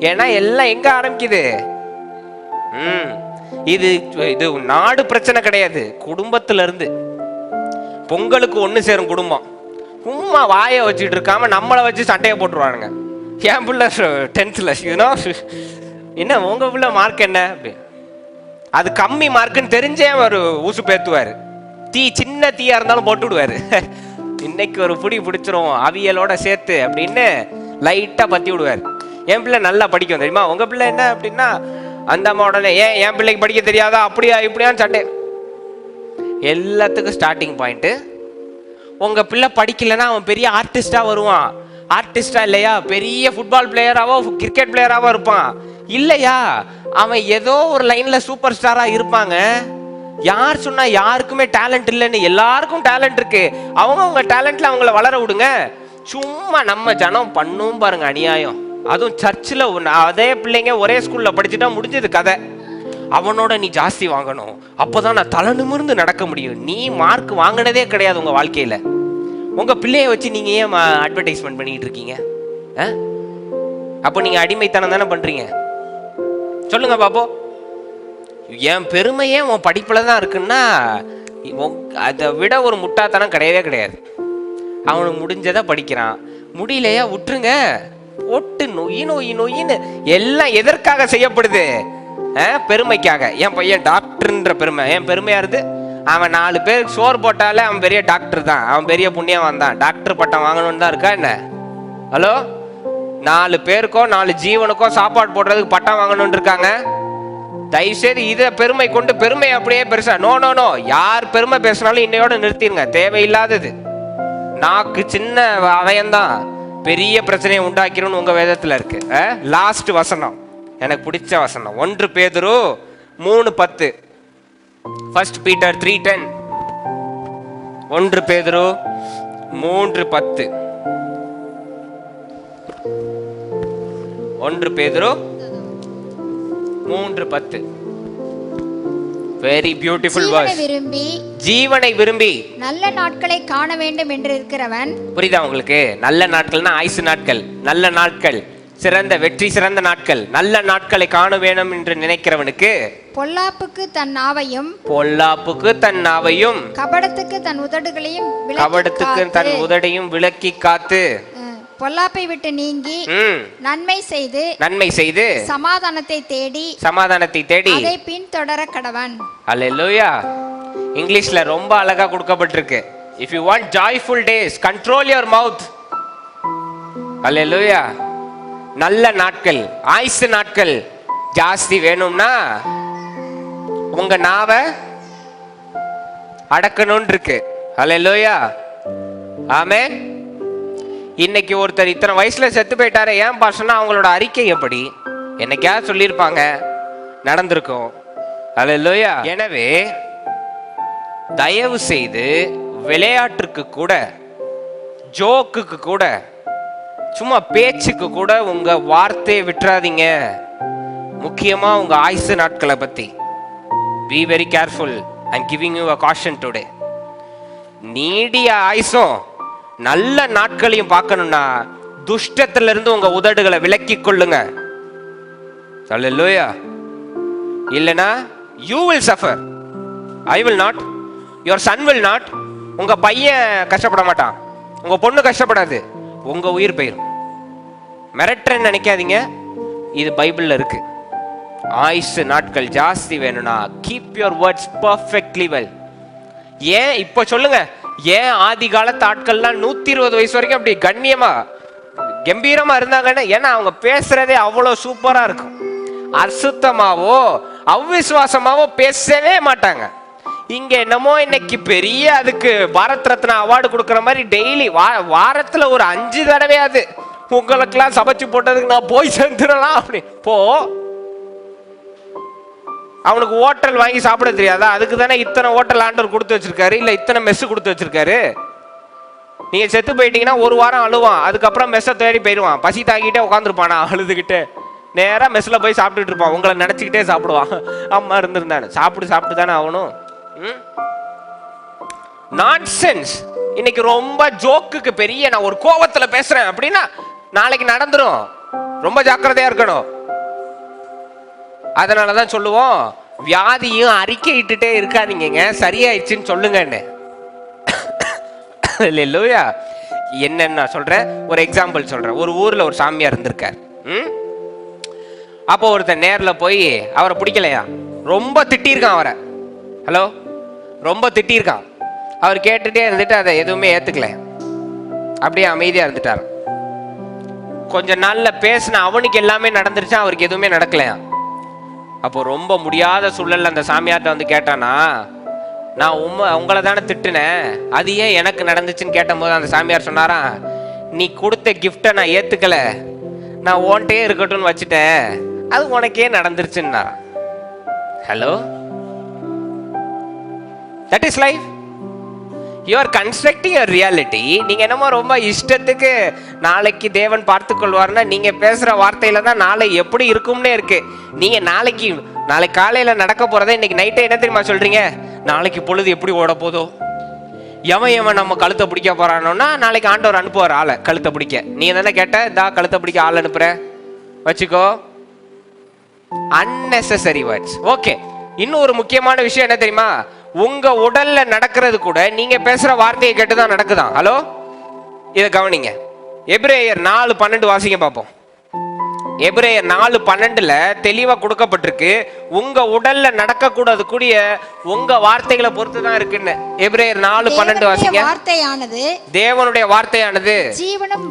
ஏன்னா எல்லாம் எங்க ஆரம்பிக்குது? இது நாடு பிரச்சனை கிடையாது, குடும்பத்துல இருந்து. பொங்கலுக்கு ஒண்ணு சேரும் குடும்பம். சும்மா வாயை வச்சுட்டு இருக்காம நம்மளை வச்சு சண்டையை போட்டுருவானுங்க. என் பிள்ளை 10th என்ன உங்க பிள்ளை மார்க் என்ன, அது கம்மி மார்க்குன்னு தெரிஞ்சே ஒரு ஊசு பேத்துவாரு. சின்ன தீயா இருந்தாலும் போட்டு விடுவாரு. இன்னைக்கு ஒரு புடி பிடிச்சிரும் அவியலோட சேர்த்து அப்படின்னு லைட்டா பத்தி விடுவாரு. என் பிள்ளை நல்லா படிக்கும் தெரியுமா. உங்க பிள்ளை என்ன அப்படின்னா அந்த அம்மா உடனே ஏன் என் பிள்ளைக்கு படிக்க தெரியாதா, அப்படியா இப்படியான்னு சண்டை. எல்லாத்துக்கும் ஸ்டார்டிங் பாயிண்ட், உங்க பிள்ளை படிக்கலைன்னா அவன் பெரிய ஆர்டிஸ்டா வருவான். ஆர்டிஸ்டா இல்லையா, பெரிய ஃபுட்பால் பிளேயராவோ கிரிக்கெட் பிளேயராவோ இருப்பான். இல்லையா அவன் ஏதோ ஒரு லைன்ல சூப்பர் ஸ்டாரா இருப்பாங்க. யார் சொன்னா யாருக்குமே டேலண்ட் இல்லைன்னு? எல்லாருக்கும் டேலண்ட் இருக்கு. அவங்க டேலண்ட்ல அவங்கள வளர விடுங்க. சும்மா நம்ம ஜனம் பண்ணும் பாருங்க அநியாயம். அதுவும் சர்ச்சில் அதே பிள்ளைங்க ஒரே ஸ்கூல்ல படிச்சுட்டா முடிஞ்சது கதை. அவனோட நீ ஜாஸ்தி வாங்கணும், அப்போதான் நான் தலை நிமிர்ந்து நடக்க முடியும். நீ மார்க் வாங்கினதே கிடையாது உங்க வாழ்க்கையில. உங்க பிள்ளைய வச்சு நீங்க ஏன் அட்வர்டைஸ்மெண்ட் பண்ணிட்டு இருக்கீங்க? அப்போ நீங்க அடிமைத்தனம் தானே பண்றீங்க. சொல்லுங்க பாப்போம். என் பெருமையே உன் படிப்புல தான் இருக்குன்னா அதை விட ஒரு முட்டாத்தனம் கிடையவே கிடையாது. அவனுக்கு முடிஞ்சதை படிக்கிறான், முடியலையா விட்டுருங்க. போட்டு நொயின்னு எல்லாம் எதற்காக செய்யப்படுது? பெருமைக்காக. என் பையன் டாக்டர்ன்ற பெருமை என் பெருமையா இருந்து. அவன் 4 பேருக்கு சோறு போட்டாலே அவன் பெரிய டாக்டர் தான், அவன் பெரிய புண்ணியம் வந்தான். டாக்டர் பட்டம் வாங்கணும்னு தான் இருக்கா என்ன? ஹலோ, 4 பேருக்கோ 4 ஜீவனுக்கோ சாப்பாடு போடுறதுக்கு பட்டம் வாங்கணும்னு இருக்காங்க. தயவுசெய்து இதை பெருமை கொண்டு பெருமை அப்படியே பெருசா நோ. யார் பெருமை பேசினாலும் இன்னையோட நிறுத்திடுங்க. தேவையில்லாதது. நாக்கு சின்ன அவயம்தான் பெரிய பிரச்சனையை உண்டாக்கிறோன்னு உங்க வேதத்துல இருக்கு. லாஸ்ட் வசனம் எனக்கு பிடிச்ச வசனம், 1 பேதுரு 3:10. 1 Peter 3:10. 1 பேதுரு 3:10. 1 பேதுரு 3:10. Very beautiful verse. ஜீவனை விரும்பி நல்ல நாட்களை காண வேண்டும் என்று இருக்கிறவன். புரியுதா உங்களுக்கு? நல்ல நாட்கள்னா ஆயுசு நாட்கள், நல்ல நாட்கள், சிறந்த வெற்றி சிறந்த நாட்கள். நல்ல நாட்களை காண வேண்டும் என்று நினைக்கிறவனுக்கு பொல்லாப்புக்கு தன் நாவையும் கபடத்துக்கு தன் உதடையும் விலக்கி காத்து பொல்லாப்பை விட்டு நீங்கி நன்மை செய்து சமாதானத்தை தேடி அதை பின்தொடர கடவன். அல்லேலூயா. இங்கிலீஷ்ல ரொம்ப அழகா கொடுக்கப்பட்டிருக்கு. If you want joyful days, control your mouth. அல்லேலூயா. நல்ல நாட்கள், ஆயுசு நாட்கள் ஜாஸ்தி வேணும்னா உங்க நாவை அடக்கணும்னு இருக்கு. அல்லேலூயா. ஆமென். இன்னைக்கு ஒருத்தர் இத்தனை வயசுல செத்து போயிட்டாரு, ஏன் பாசனா அவங்களோட அறிக்கை எப்படி? என்னைக்கா சொல்லியிருப்பாங்க, நடந்திருக்கும். அல்லேலூயா. எனவே தயவு செய்து விளையாட்டுக்கு கூட, ஜோக்குக்கு கூட, சும்மா பேச்சுக்கு கூட உங்க வார்த்தையை விட்டுறாதீங்க. முக்கியமா உங்க ஆயுசு நாட்களை பத்தி. Be very careful. I'm giving you a caution today. நீடிய ஆயுசும் நல்ல நாட்களையும் பார்க்கணும்னா துஷ்டத்துல இருந்து உங்க உதடுகளை விலக்கி கொள்ளுங்க. அல்லேலூயா. இல்லனா you will suffer. I will not. Your son will not. உங்க பையன் கஷ்டப்பட மாட்டான், உங்க பொண்ணு கஷ்டப்படாது, உங்க உயிர் போயிரும். மிரட்டுறேன்னு நினைக்காதீங்க, இது பைபிள்ல இருக்கு. ஆயுசு நாட்கள் ஜாஸ்தி வேணும்னா keep your words perfectly well. ஏன் இப்போ சொல்லுங்க, ஏன் ஆதி காலத்து ஆட்கள்லாம் 120 வயசு வரைக்கும் அப்படி கண்ணியமா கம்பீரமா இருந்தாங்கன்னா? ஏன்னா அவங்க பேசுறதே அவ்வளவு சூப்பரா இருக்கும். அசுத்தமாவோ அவ்விசுவாசமாவோ பேசவே மாட்டாங்க. இங்க என்னமோ இன்னைக்கு பெரிய அதுக்கு பாரத் ரத்னா அவார்டு கொடுக்குற மாதிரி டெய்லி வாரத்துல ஒரு 5 தடவையாது உங்களுக்கெல்லாம் சமைச்சு போட்டதுக்கு நான் போய் சேர்ந்துடலாம் அப்படி போ. அவனுக்கு ஹோட்டல் வாங்கி சாப்பிட தெரியாதா? அதுக்கு தானே இத்தனை ஹோட்டல் ஆண்டவர் கொடுத்து வச்சிருக்காரு, இல்ல இத்தனை மெஸ் கொடுத்து வச்சிருக்காரு. நீங்க செத்து போயிட்டீங்கன்னா 1 வாரம் அழுவான், அதுக்கப்புறம் மெஸ்ஸை தேடி போயிடுவான். பசி தாக்கிட்டே உட்காந்துருப்பானா அழுதுகிட்டே, நேரா மெஸ்ல போய் சாப்பிட்டுட்டு இருப்பான். உங்களை நினைச்சுக்கிட்டே சாப்பிடுவான். அம்மா இருந்திருந்தானு சாப்பிட்டு தானே ஆகணும். நான்சென்ஸ். இன்னைக்கு ரொம்ப ஜோக்குக்கு பெரிய, நான் ஒரு கோவத்துல பேசுறேன் அப்படின்னா நாளைக்கு நடந்துரும். ரொம்ப ஜாக்கிரதையா இருக்கணும். அதனாலதான் சொல்லுவோம், வியாதியும் அறிக்கை இட்டுட்டே இருக்காதீங்க, சரியாயிடுச்சுன்னு சொல்லுங்கன்னு. இல்லையா? என்னன்னு சொல்றேன், ஒரு எக்ஸாம்பிள் சொல்றேன். ஒரு ஊர்ல ஒரு சாமியார் இருந்திருக்கார். அப்போ ஒருத்தர் நேர்ல போய் அவரை பிடிக்கலையா, ரொம்ப திட்டிருக்கான் அவரை. ஹலோ, ரொம்ப திட்டிருக்கான். அவர் கேட்டுட்டே இருந்துட்டு அதை எதுவுமே ஏத்துக்கல, அப்படியே அமைதியா இருந்துட்டார். கொஞ்ச நாள்ல பேசின அவனுக்கு எல்லாமே நடந்துருச்சா, அவருக்கு எதுவுமே நடக்கலையா. அப்போ ரொம்ப முடியாத சூழல்ல அந்த சாமியார்ட்ட வந்து கேட்டானா, நான் உங்களை தானே திட்டுனேன், அது ஏன் எனக்கு நடந்துச்சுன்னு கேட்டபோது அந்த சாமியார் சொன்னாராம், நீ கொடுத்த கிஃப்டை நான் ஏத்துக்கல, நான் ஓன்ட்டே இருக்கட்டும்னு வச்சுட்டேன், அது உனக்கே நடந்துருச்சுன்னா. Hello, that is life. You are constructing your reality. நீங்க என்னமோ ரொம்ப இஷ்டத்துக்கு நாளைக்கு தேவன் பார்த்து கொள்வார்னா, நீங்க பேசுற வார்த்தையில தான் நாளை எப்படி இருக்கும்னே இருக்கு. நீங்க நாளைக்கு காலையில நடக்க போறதை இன்னைக்கு நைட்டே என்ன தெரியுமா சொல்றீங்க, நாளைக்கு பொழுது எப்படி ஓட போதோ, எவன் நம்ம கழுத்தை பிடிக்க போறானோன்னா நாளைக்கு ஆண்டவர் அனுப்புவார் ஆளை கழுத்தை பிடிக்க. நீ தானே கேட்ட, இதா கழுத்தை பிடிக்க ஆள் அனுப்புற, வச்சுக்கோ. unnecessary words. ஓகே, இன்னும் ஒரு முக்கியமான விஷயம் என்ன தெரியுமா, உங்க உடல்ல நடக்கிறது கூட நீங்க பேசுற வார்த்தையை கேட்டுதான் நடக்குதான். ஹலோ, இதை கவனிங்க. எபிரேயர் 4:12 வாசிங்க பார்ப்போம். எபிரேயர் 4:12 தெளிவா கொடுக்கப்பட்டிருக்கு, உங்க உடல்ல நடக்க கூடாது கூடிய உங்க வார்த்தைகளை பொறுத்து தான் இருக்குன்னு. எபிரேயர் 4:12 வாசிங்க. தேவனுடைய வார்த்தையானது ஜீவனும்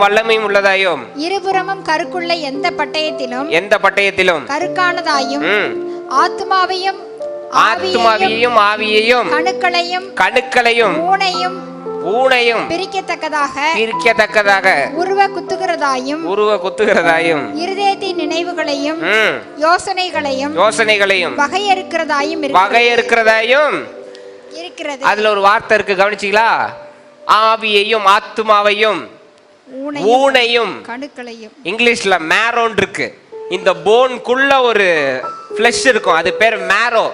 வல்லமையும் உள்ளதாயும் இருபுறமும் கருக்குள்ள எந்த பட்டயத்திலும் கருக்கானதாயும் ஆத்துமாவையும் ஆவியையும் கணுக்களையும் ஊனையும் பிரிக்கத்தக்கதாக உருவ குத்துகிறதாயும் இருதயத்தின் நினைவுகளையும் யோசனைகளையும் வகையறுக்கிறதாயும் இருக்கிறது. அதுல ஒரு வார்த்தை இருக்கு, கவனிச்சீங்களா? ஆவியையும் ஆத்துமாவையும் ஊனையும் கணுக்களையும். இங்கிலீஷ்ல மேரோன் இருக்கு. இந்த போன்குள்ள ஒரு ஃப்ளஷ் இருக்கும், அது பேர் மேரோ.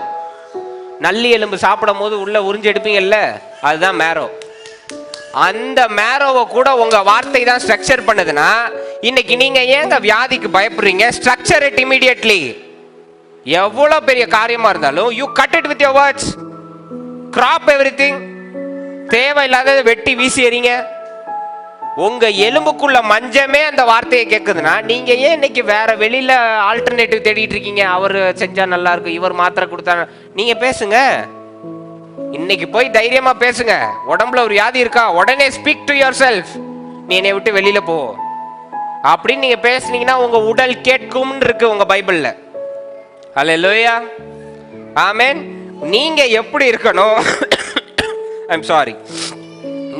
நல்லி எலும்பு சாப்பிடும் போது உள்ள உறிஞ்சு எடுப்பீங்கல்ல, அதுதான் மேரோ. அந்த மேரோவை கூட உங்க வார்த்தை தான் ஸ்ட்ரக்சர் பண்ணுதுன்னா, இன்னைக்கு நீங்க ஏங்க வியாதிக்கு பயப்படுறீங்க? Structure it immediately. எவ்வளவு பெரிய காரியமா இருந்தாலும் you cut it with your words. Grab everything. தேவையில்லாத வெட்டி வீசி எறிங்க. உங்க எலும்புக்குள்ள மஞ்சமே அந்த வார்த்தையை கேட்குதுன்னா, நீங்க ஏன் இன்னைக்கு வேற வெளியில ஆல்டர்னேட்டிவ் தேடிட்டு இருக்கீங்க? அவர் செஞ்சா நல்லா இருக்கும், இவர் மாத்திரை கொடுத்தா. நீங்க பேசுங்க, இன்னைக்கு போய் தைரியமா பேசுங்க. உடம்புல ஒரு வியாதி இருக்கா, உடனே ஸ்பீக் டு யுவர் செல்ஃப், நீ என்னை விட்டு வெளியில போ அப்படின்னு நீங்க பேசுனீங்கன்னா உங்க உடல் கேட்கும்னு இருக்கு உங்க பைபிள்ல. ஹல்லேலூயா, ஆமென். நீங்க எப்படி இருக்கணும்? ஐம் சாரி,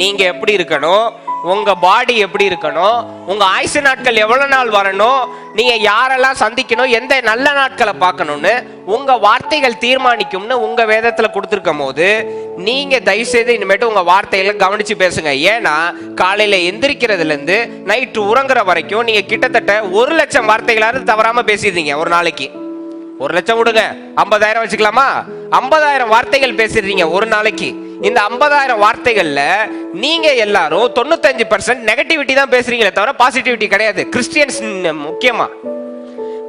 நீங்க எப்படி இருக்கணும், உங்க பாடி எப்படி இருக்கணும், உங்க ஆயுசு நாட்கள் எவ்வளவு நாள் வரணும், நீங்க யாரெல்லாம் சந்திக்கணும், எந்த நல்ல நாட்களை பார்க்கணும்னு உங்க வார்த்தைகள் தீர்மானிக்கும்னு உங்க வேதத்துல கொடுத்துருக்கும் போது, நீங்க தயவு செய்து இனிமேட்டு உங்க வார்த்தைகளை கவனிச்சு பேசுங்க. ஏன்னா காலையில எந்திரிக்கிறதுல இருந்து நைட்டு உறங்குற வரைக்கும் நீங்க கிட்டத்தட்ட 1,00,000 வார்த்தைகளாவது தவறாம பேசிடுறீங்க ஒரு நாளைக்கு. 1,00,000 விடுங்க, 50,000 வச்சுக்கலாமா? 50,000 வார்த்தைகள் பேசிடுறீங்க ஒரு நாளைக்கு. இந்த 50,000 வார்த்தைகள்ல நீங்க எல்லாரும் 95% நெகட்டிவிட்டி தான் பேசுறீங்களே தவிர பாசிட்டிவிட்டி கிடையாது. கிறிஸ்டியன்ஸ், முக்கியமா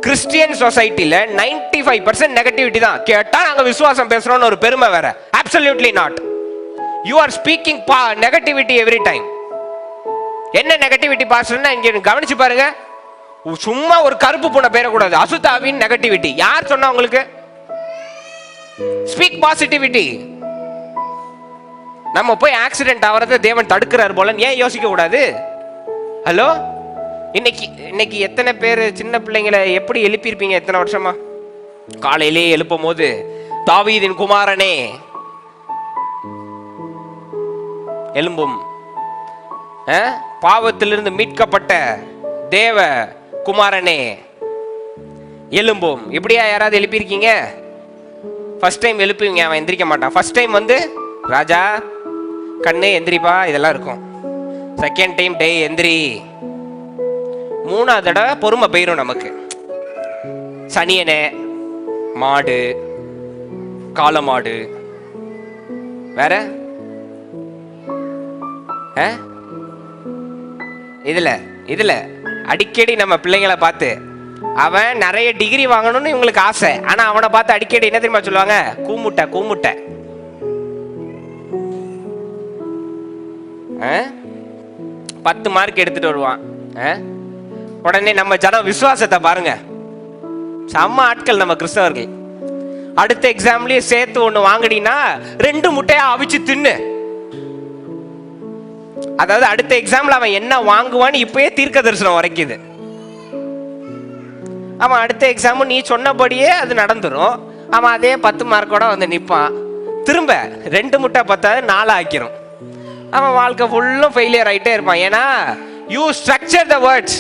கிறிஸ்டியன் சொசைட்டில 95% நெகட்டிவிட்டி தான். கேட்டா நாங்க விசுவாசம் பேசுறோம்னு ஒரு பெருமை வேற. Absolutely not. You are speaking negativity every time. என்ன நெகட்டிவிட்டி பாஸ்டர்னா இங்க கவனிச்சு பாருங்க. சும்மா ஒரு கருப்பு பூனை பேரக்கூடாது, அசுத்தாவின் நெகட்டிவிட்டி. யார் சொன்னா உங்களுக்கு? Speak positivity. நம்ம போய் ஆக்சிடென்ட் ஆகிறத தேவன் தடுக்கிறார் போல ஏன் யோசிக்க கூடாது? ஹலோ, இன்னைக்கு எத்தனை பேர் சின்ன பிள்ளைங்களை எப்படி எழுப்பியிருப்பீங்க? எத்தனை வருஷமா காலையிலே எழுப்பும் போது, தாவீதின் குமாரனே எழும்பும், பாவத்திலிருந்து மீட்கப்பட்ட தேவ குமாரனே எழும்பும். இப்படியா யாராவது எழுப்பியிருக்கீங்க? ஃபர்ஸ்ட் டைம் எழுப்புவீங்க, அவன் எந்திரிக்க மாட்டான். ஃபர்ஸ்ட் டைம் வந்து ராஜா கண்ணு எந்திரிப்பா இதெல்லாம் இருக்கும். செகண்ட் டைம் டே எந்திரி. 3ஆவது தடவை பொறுமை போயிரும் நமக்கு. சனியனே, மாடு, காளை மாடு, வேற இதுல அடிக்கடி நம்ம பிள்ளைங்களை பார்த்து, அவன் நிறைய டிகிரி வாங்கணும்னு இவங்களுக்கு ஆசை, ஆனா அவனை பார்த்து அடிக்கடி என்ன தெரியுமா சொல்லுவாங்க? கூமுட்டை கூமுட்டை. 10 மார்க் எடுத்துட்டு வருவான். உடனே நம்ம ஜனம் விசுவாசத்தை பாருங்க, செம்ம ஆட்கள் நம்ம கிறிஸ்தவர்கள். அடுத்த எக்ஸாம்லயே சேர்த்து ஒண்ணு வாங்கினா 2 முட்டையா அவிச்சு தின்னு. அதாவது அடுத்த எக்ஸாம்ல அவன் என்ன வாங்குவான்னு இப்பயே தீர்க்க தரிசனம் வரைக்குது. அவன் அடுத்த எக்ஸாமும் நீ சொன்னபடியே அது நடந்துடும். அவன் அதே 10 மார்க்கோட வந்து நிற்பான். திரும்ப 2 முட்டை 10 4 ஆக்கிரும். அவன் வாழ்க்கை ஃபுல்லும் ஃபெயிலியர் ஆகிட்டே இருப்பான். ஏன்னா யூ ஸ்ட்ரக்சர் த வேர்ட்ஸ்.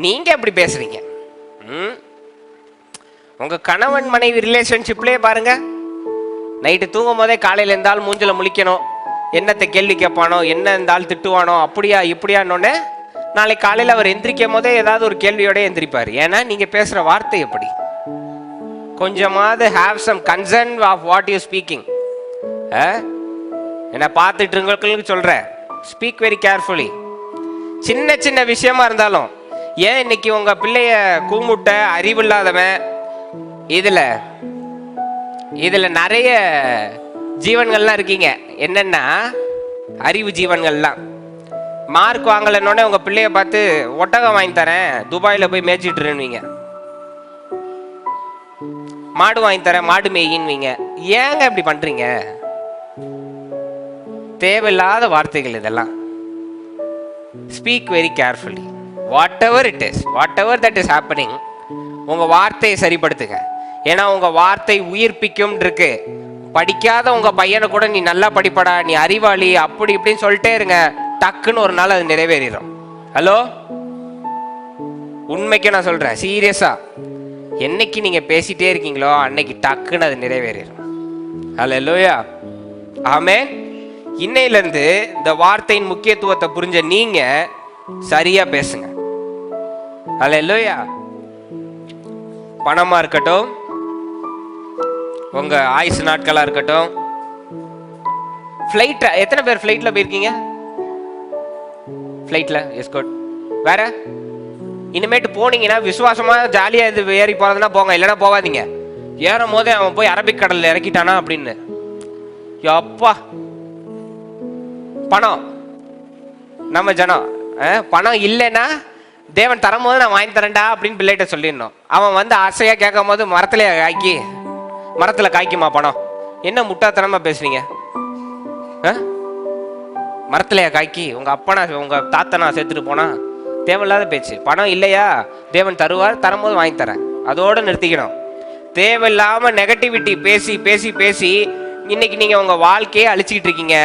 நீங்க எப்படி பேசுறீங்க? உங்க கணவன் மனைவி ரிலேஷன்ஷிப்லேயே பாருங்க, நைட்டு தூங்கும் போதே காலையில் இருந்தாலும் மூஞ்சில் முழிக்கணும், என்னத்தை கேள்வி கேட்பானோ, என்ன இருந்தாலும் திட்டுவானோ, அப்படியா இப்படியானோடனே நாளைக்கு காலையில் அவர் எந்திரிக்கும் போதே ஏதாவது ஒரு கேள்வியோட எந்திரிப்பார். ஏன்னா நீங்க பேசுற வார்த்தை எப்படி? கொஞ்சமாவது have some concern of what you speaking. என்ன பார்த்துட்டு இருக்கவங்களுக்கு சொல்றேன், ஸ்பீக் வெரி கேர்ஃபுல்லி. சின்ன சின்ன விஷயமா இருந்தாலும், ஏன் இன்னைக்கு உங்க பிள்ளைய கூமுட்ட அறிவில்லாதவன், இதுல நிறைய ஜீவன்கள்லாம் இருக்கீங்க. என்னன்னா அறிவு ஜீவன்கள்லாம். மார்க் வாங்கலன்னொடனே உங்க பிள்ளைய பார்த்து ஒட்டகம் வாங்கி தரேன், துபாயில போய் மேய்ச்சிட்டுருவீங்க. மாடு வாங்கி தரேன், மாடு மேயின்வீங்க. ஏங்க இப்படி பண்றீங்க? தேவையில்லாத வார்த்தைகள் இதெல்லாம். Speak very carefully. What ever it is, what ever that is happening, உங்க வார்த்தையை சரிப்படுத்துங்க. ஏன்னா உங்க வார்த்தை உயிர்ப்பிக்கும் இருக்கு. படிக்காத உங்க பையனை கூட நீ நல்லா படிப்படா, நீ அறிவாளி, அப்படி இப்படின்னு சொல்லிட்டே இருங்க, டக்குன்னு ஒரு நாள் அது நிறைவேறிடும். ஹலோ, உண்மைக்கு நான் சொல்றேன், சீரியஸா. என்னைக்கு நீங்க பேசிட்டே இருக்கீங்களோ அன்னைக்கு டக்குன்னு அது நிறைவேறிடும். ஹல்லேலூயா, ஆமென். இன்னையில இருந்து இந்த வார்த்தையின் முக்கியத்துவத்தை புரிஞ்ச நீங்க சரியா பேசுங்க. ஹல்லேலூயா. பணமா இருக்கட்டும், உங்க ஆயுசு நாட்களா இருக்கட்டும். ஃப்ளைட், எத்தனை பேர் ஃப்ளைட்ல போயிருக்கீங்க? ஃப்ளைட்ல, எஸ் குட். வேற இனிமேட்டு போனீங்கன்னா விசுவாசமா ஜாலியா இது ஏறி போறதுன்னா போங்க, இல்லைன்னா போகாதீங்க. ஏறும் போதே அவன் போய் அரபிக் கடல்ல இறக்கிட்டானா அப்படின்னு. அப்பா, பணம் நம்ம ஜனம். பணம் இல்லைன்னா தேவன் தரும்போது நான் வாங்கி தரேன்டா அப்படின்னு பிள்ளைகிட்ட சொல்லிடணும். அவன் வந்து ஆசையா கேட்கும் போது மரத்துல காய்க்குமா பணம்? என்ன முட்டாத்தனமா பேசுறீங்க? மரத்துலயா காய்க்கி? உங்க அப்பனா உங்க தாத்தனா சேர்த்துட்டு போனா? தேவையில்லாத பேச்சு. பணம் இல்லையா, தேவன் தருவார், தரும்போது வாங்கி தரேன், அதோட நிறுத்திக்கணும். தேவையில்லாம நெகட்டிவிட்டி பேசி பேசி பேசி இன்னைக்கு நீங்க உங்க வாழ்க்கையை அழிச்சுக்கிட்டு இருக்கீங்க.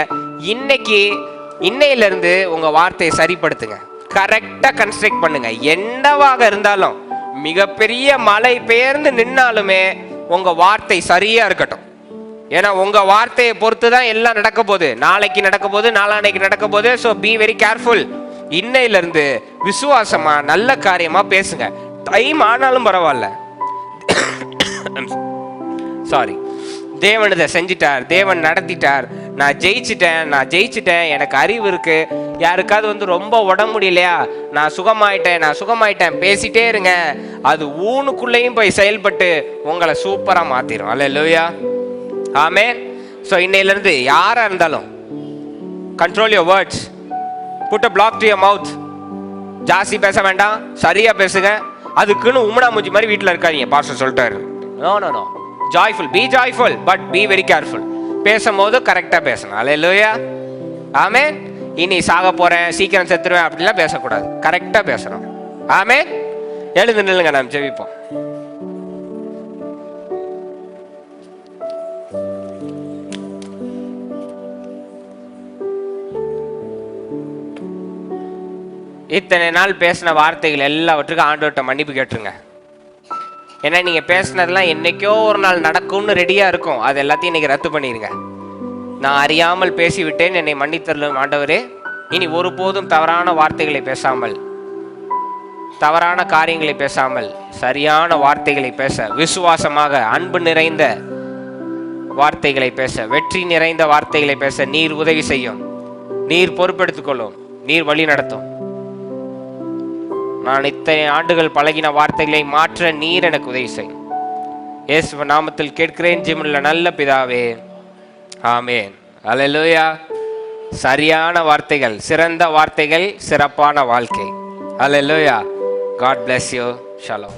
இன்னையில இருந்து உங்க வார்த்தையை சரிப்படுத்துங்க, கரெக்டா கன்ஸ்ட்ரக்ட் பண்ணுங்க. என்னவாக இருந்தாலும், மிகப்பெரிய மழை பெயர்ந்து நின்னாலுமே உங்க வார்த்தை சரியா இருக்கட்டும். ஏன்னா உங்க வார்த்தையை பொறுத்து தான் எல்லாம் நடக்க போகுது. நாளைக்கு நடக்க போகுது, நாளான்னைக்கு நடக்க போகுது. So B very careful. இன்னையில இருந்து விசுவாசமா நல்ல காரியமா பேசுங்க. டைம் ஆனாலும் பரவாயில்ல. சாரி, தேவன் இதை செஞ்சிட்டார், தேவன் நடத்திட்டார், நான் ஜெயிச்சிட்டேன், எனக்கு அறிவு இருக்கு. யாருக்காவது வந்து ரொம்ப உடம்பு முடியலையா, நான் சுகமாயிட்டேன் பேசிட்டே இருங்க. அது ஊனுக்குள்ளேயும் போய் செயல்பட்டு உங்களை சூப்பரா மாத்திரும். அல்லேலூயா, ஆமென். ஸோ இன்னையில இருந்து யாரா இருந்தாலும் control your words, put a block to your mouth. ஜாஸ்தி பேச வேண்டாம், சரியா பேசுங்க. அதுக்குன்னு உம்முனா மூஞ்சி மாதிரி வீட்டில் இருக்காதீங்க. பாஸ்டர் சொல்லிட்டாரு, no. Joyful, be joyful, but be very careful. பேசும்போது கரெக்டாக பேசணும். அல்லேலூயா, ஆமென். இனி சாக போறேன், சீக்கிரம் செத்துருவேன் அப்படிலாம் பேசக்கூடாது, கரெக்டாக பேசணும். ஆமென். எழுந்து நில்லுங்க, நாம் ஜெபிப்போம். இத்தனை நாள் பேசின வார்த்தைகள் எல்லாவற்றுக்கும் ஆண்டவர்கிட்ட மன்னிப்பு கேட்டுருங்க. ஏன்னா நீங்க பேசினதெல்லாம் என்னைக்கோ ஒரு நாள் நடக்கும்னு ரெடியா இருக்கும். அது எல்லாத்தையும் இன்னைக்கு ரத்து பண்ணிடுங்க. நான் அறியாமல் பேசிவிட்டேன், என்னை மன்னித்தருளும் ஆண்டவரே. இனி ஒருபோதும் தவறான வார்த்தைகளை பேசாமல், தவறான காரியங்களை பேசாமல், சரியான வார்த்தைகளை பேச, விசுவாசமாக அன்பு நிறைந்த வார்த்தைகளை பேச, வெற்றி நிறைந்த வார்த்தைகளை பேச நீர் உதவி செய்யும். நீர் பொறுப்பெடுத்துக் கொள்ளும், நீர் வழி நடத்தும். நான் இத்தனை ஆண்டுகள் பழகின வார்த்தைகளை மாற்ற நீர் எனக்கு உதவி செய்யும். இயேசு நாமத்தில் கேட்கிறேன் ஜீவனுள்ள நல்ல பிதாவே, ஆமென். அல்லேலூயா. சரியான வார்த்தைகள், சிறந்த வார்த்தைகள், சிறப்பான வாழ்க்கை. அல்லேலூயா. God bless you. Shalom.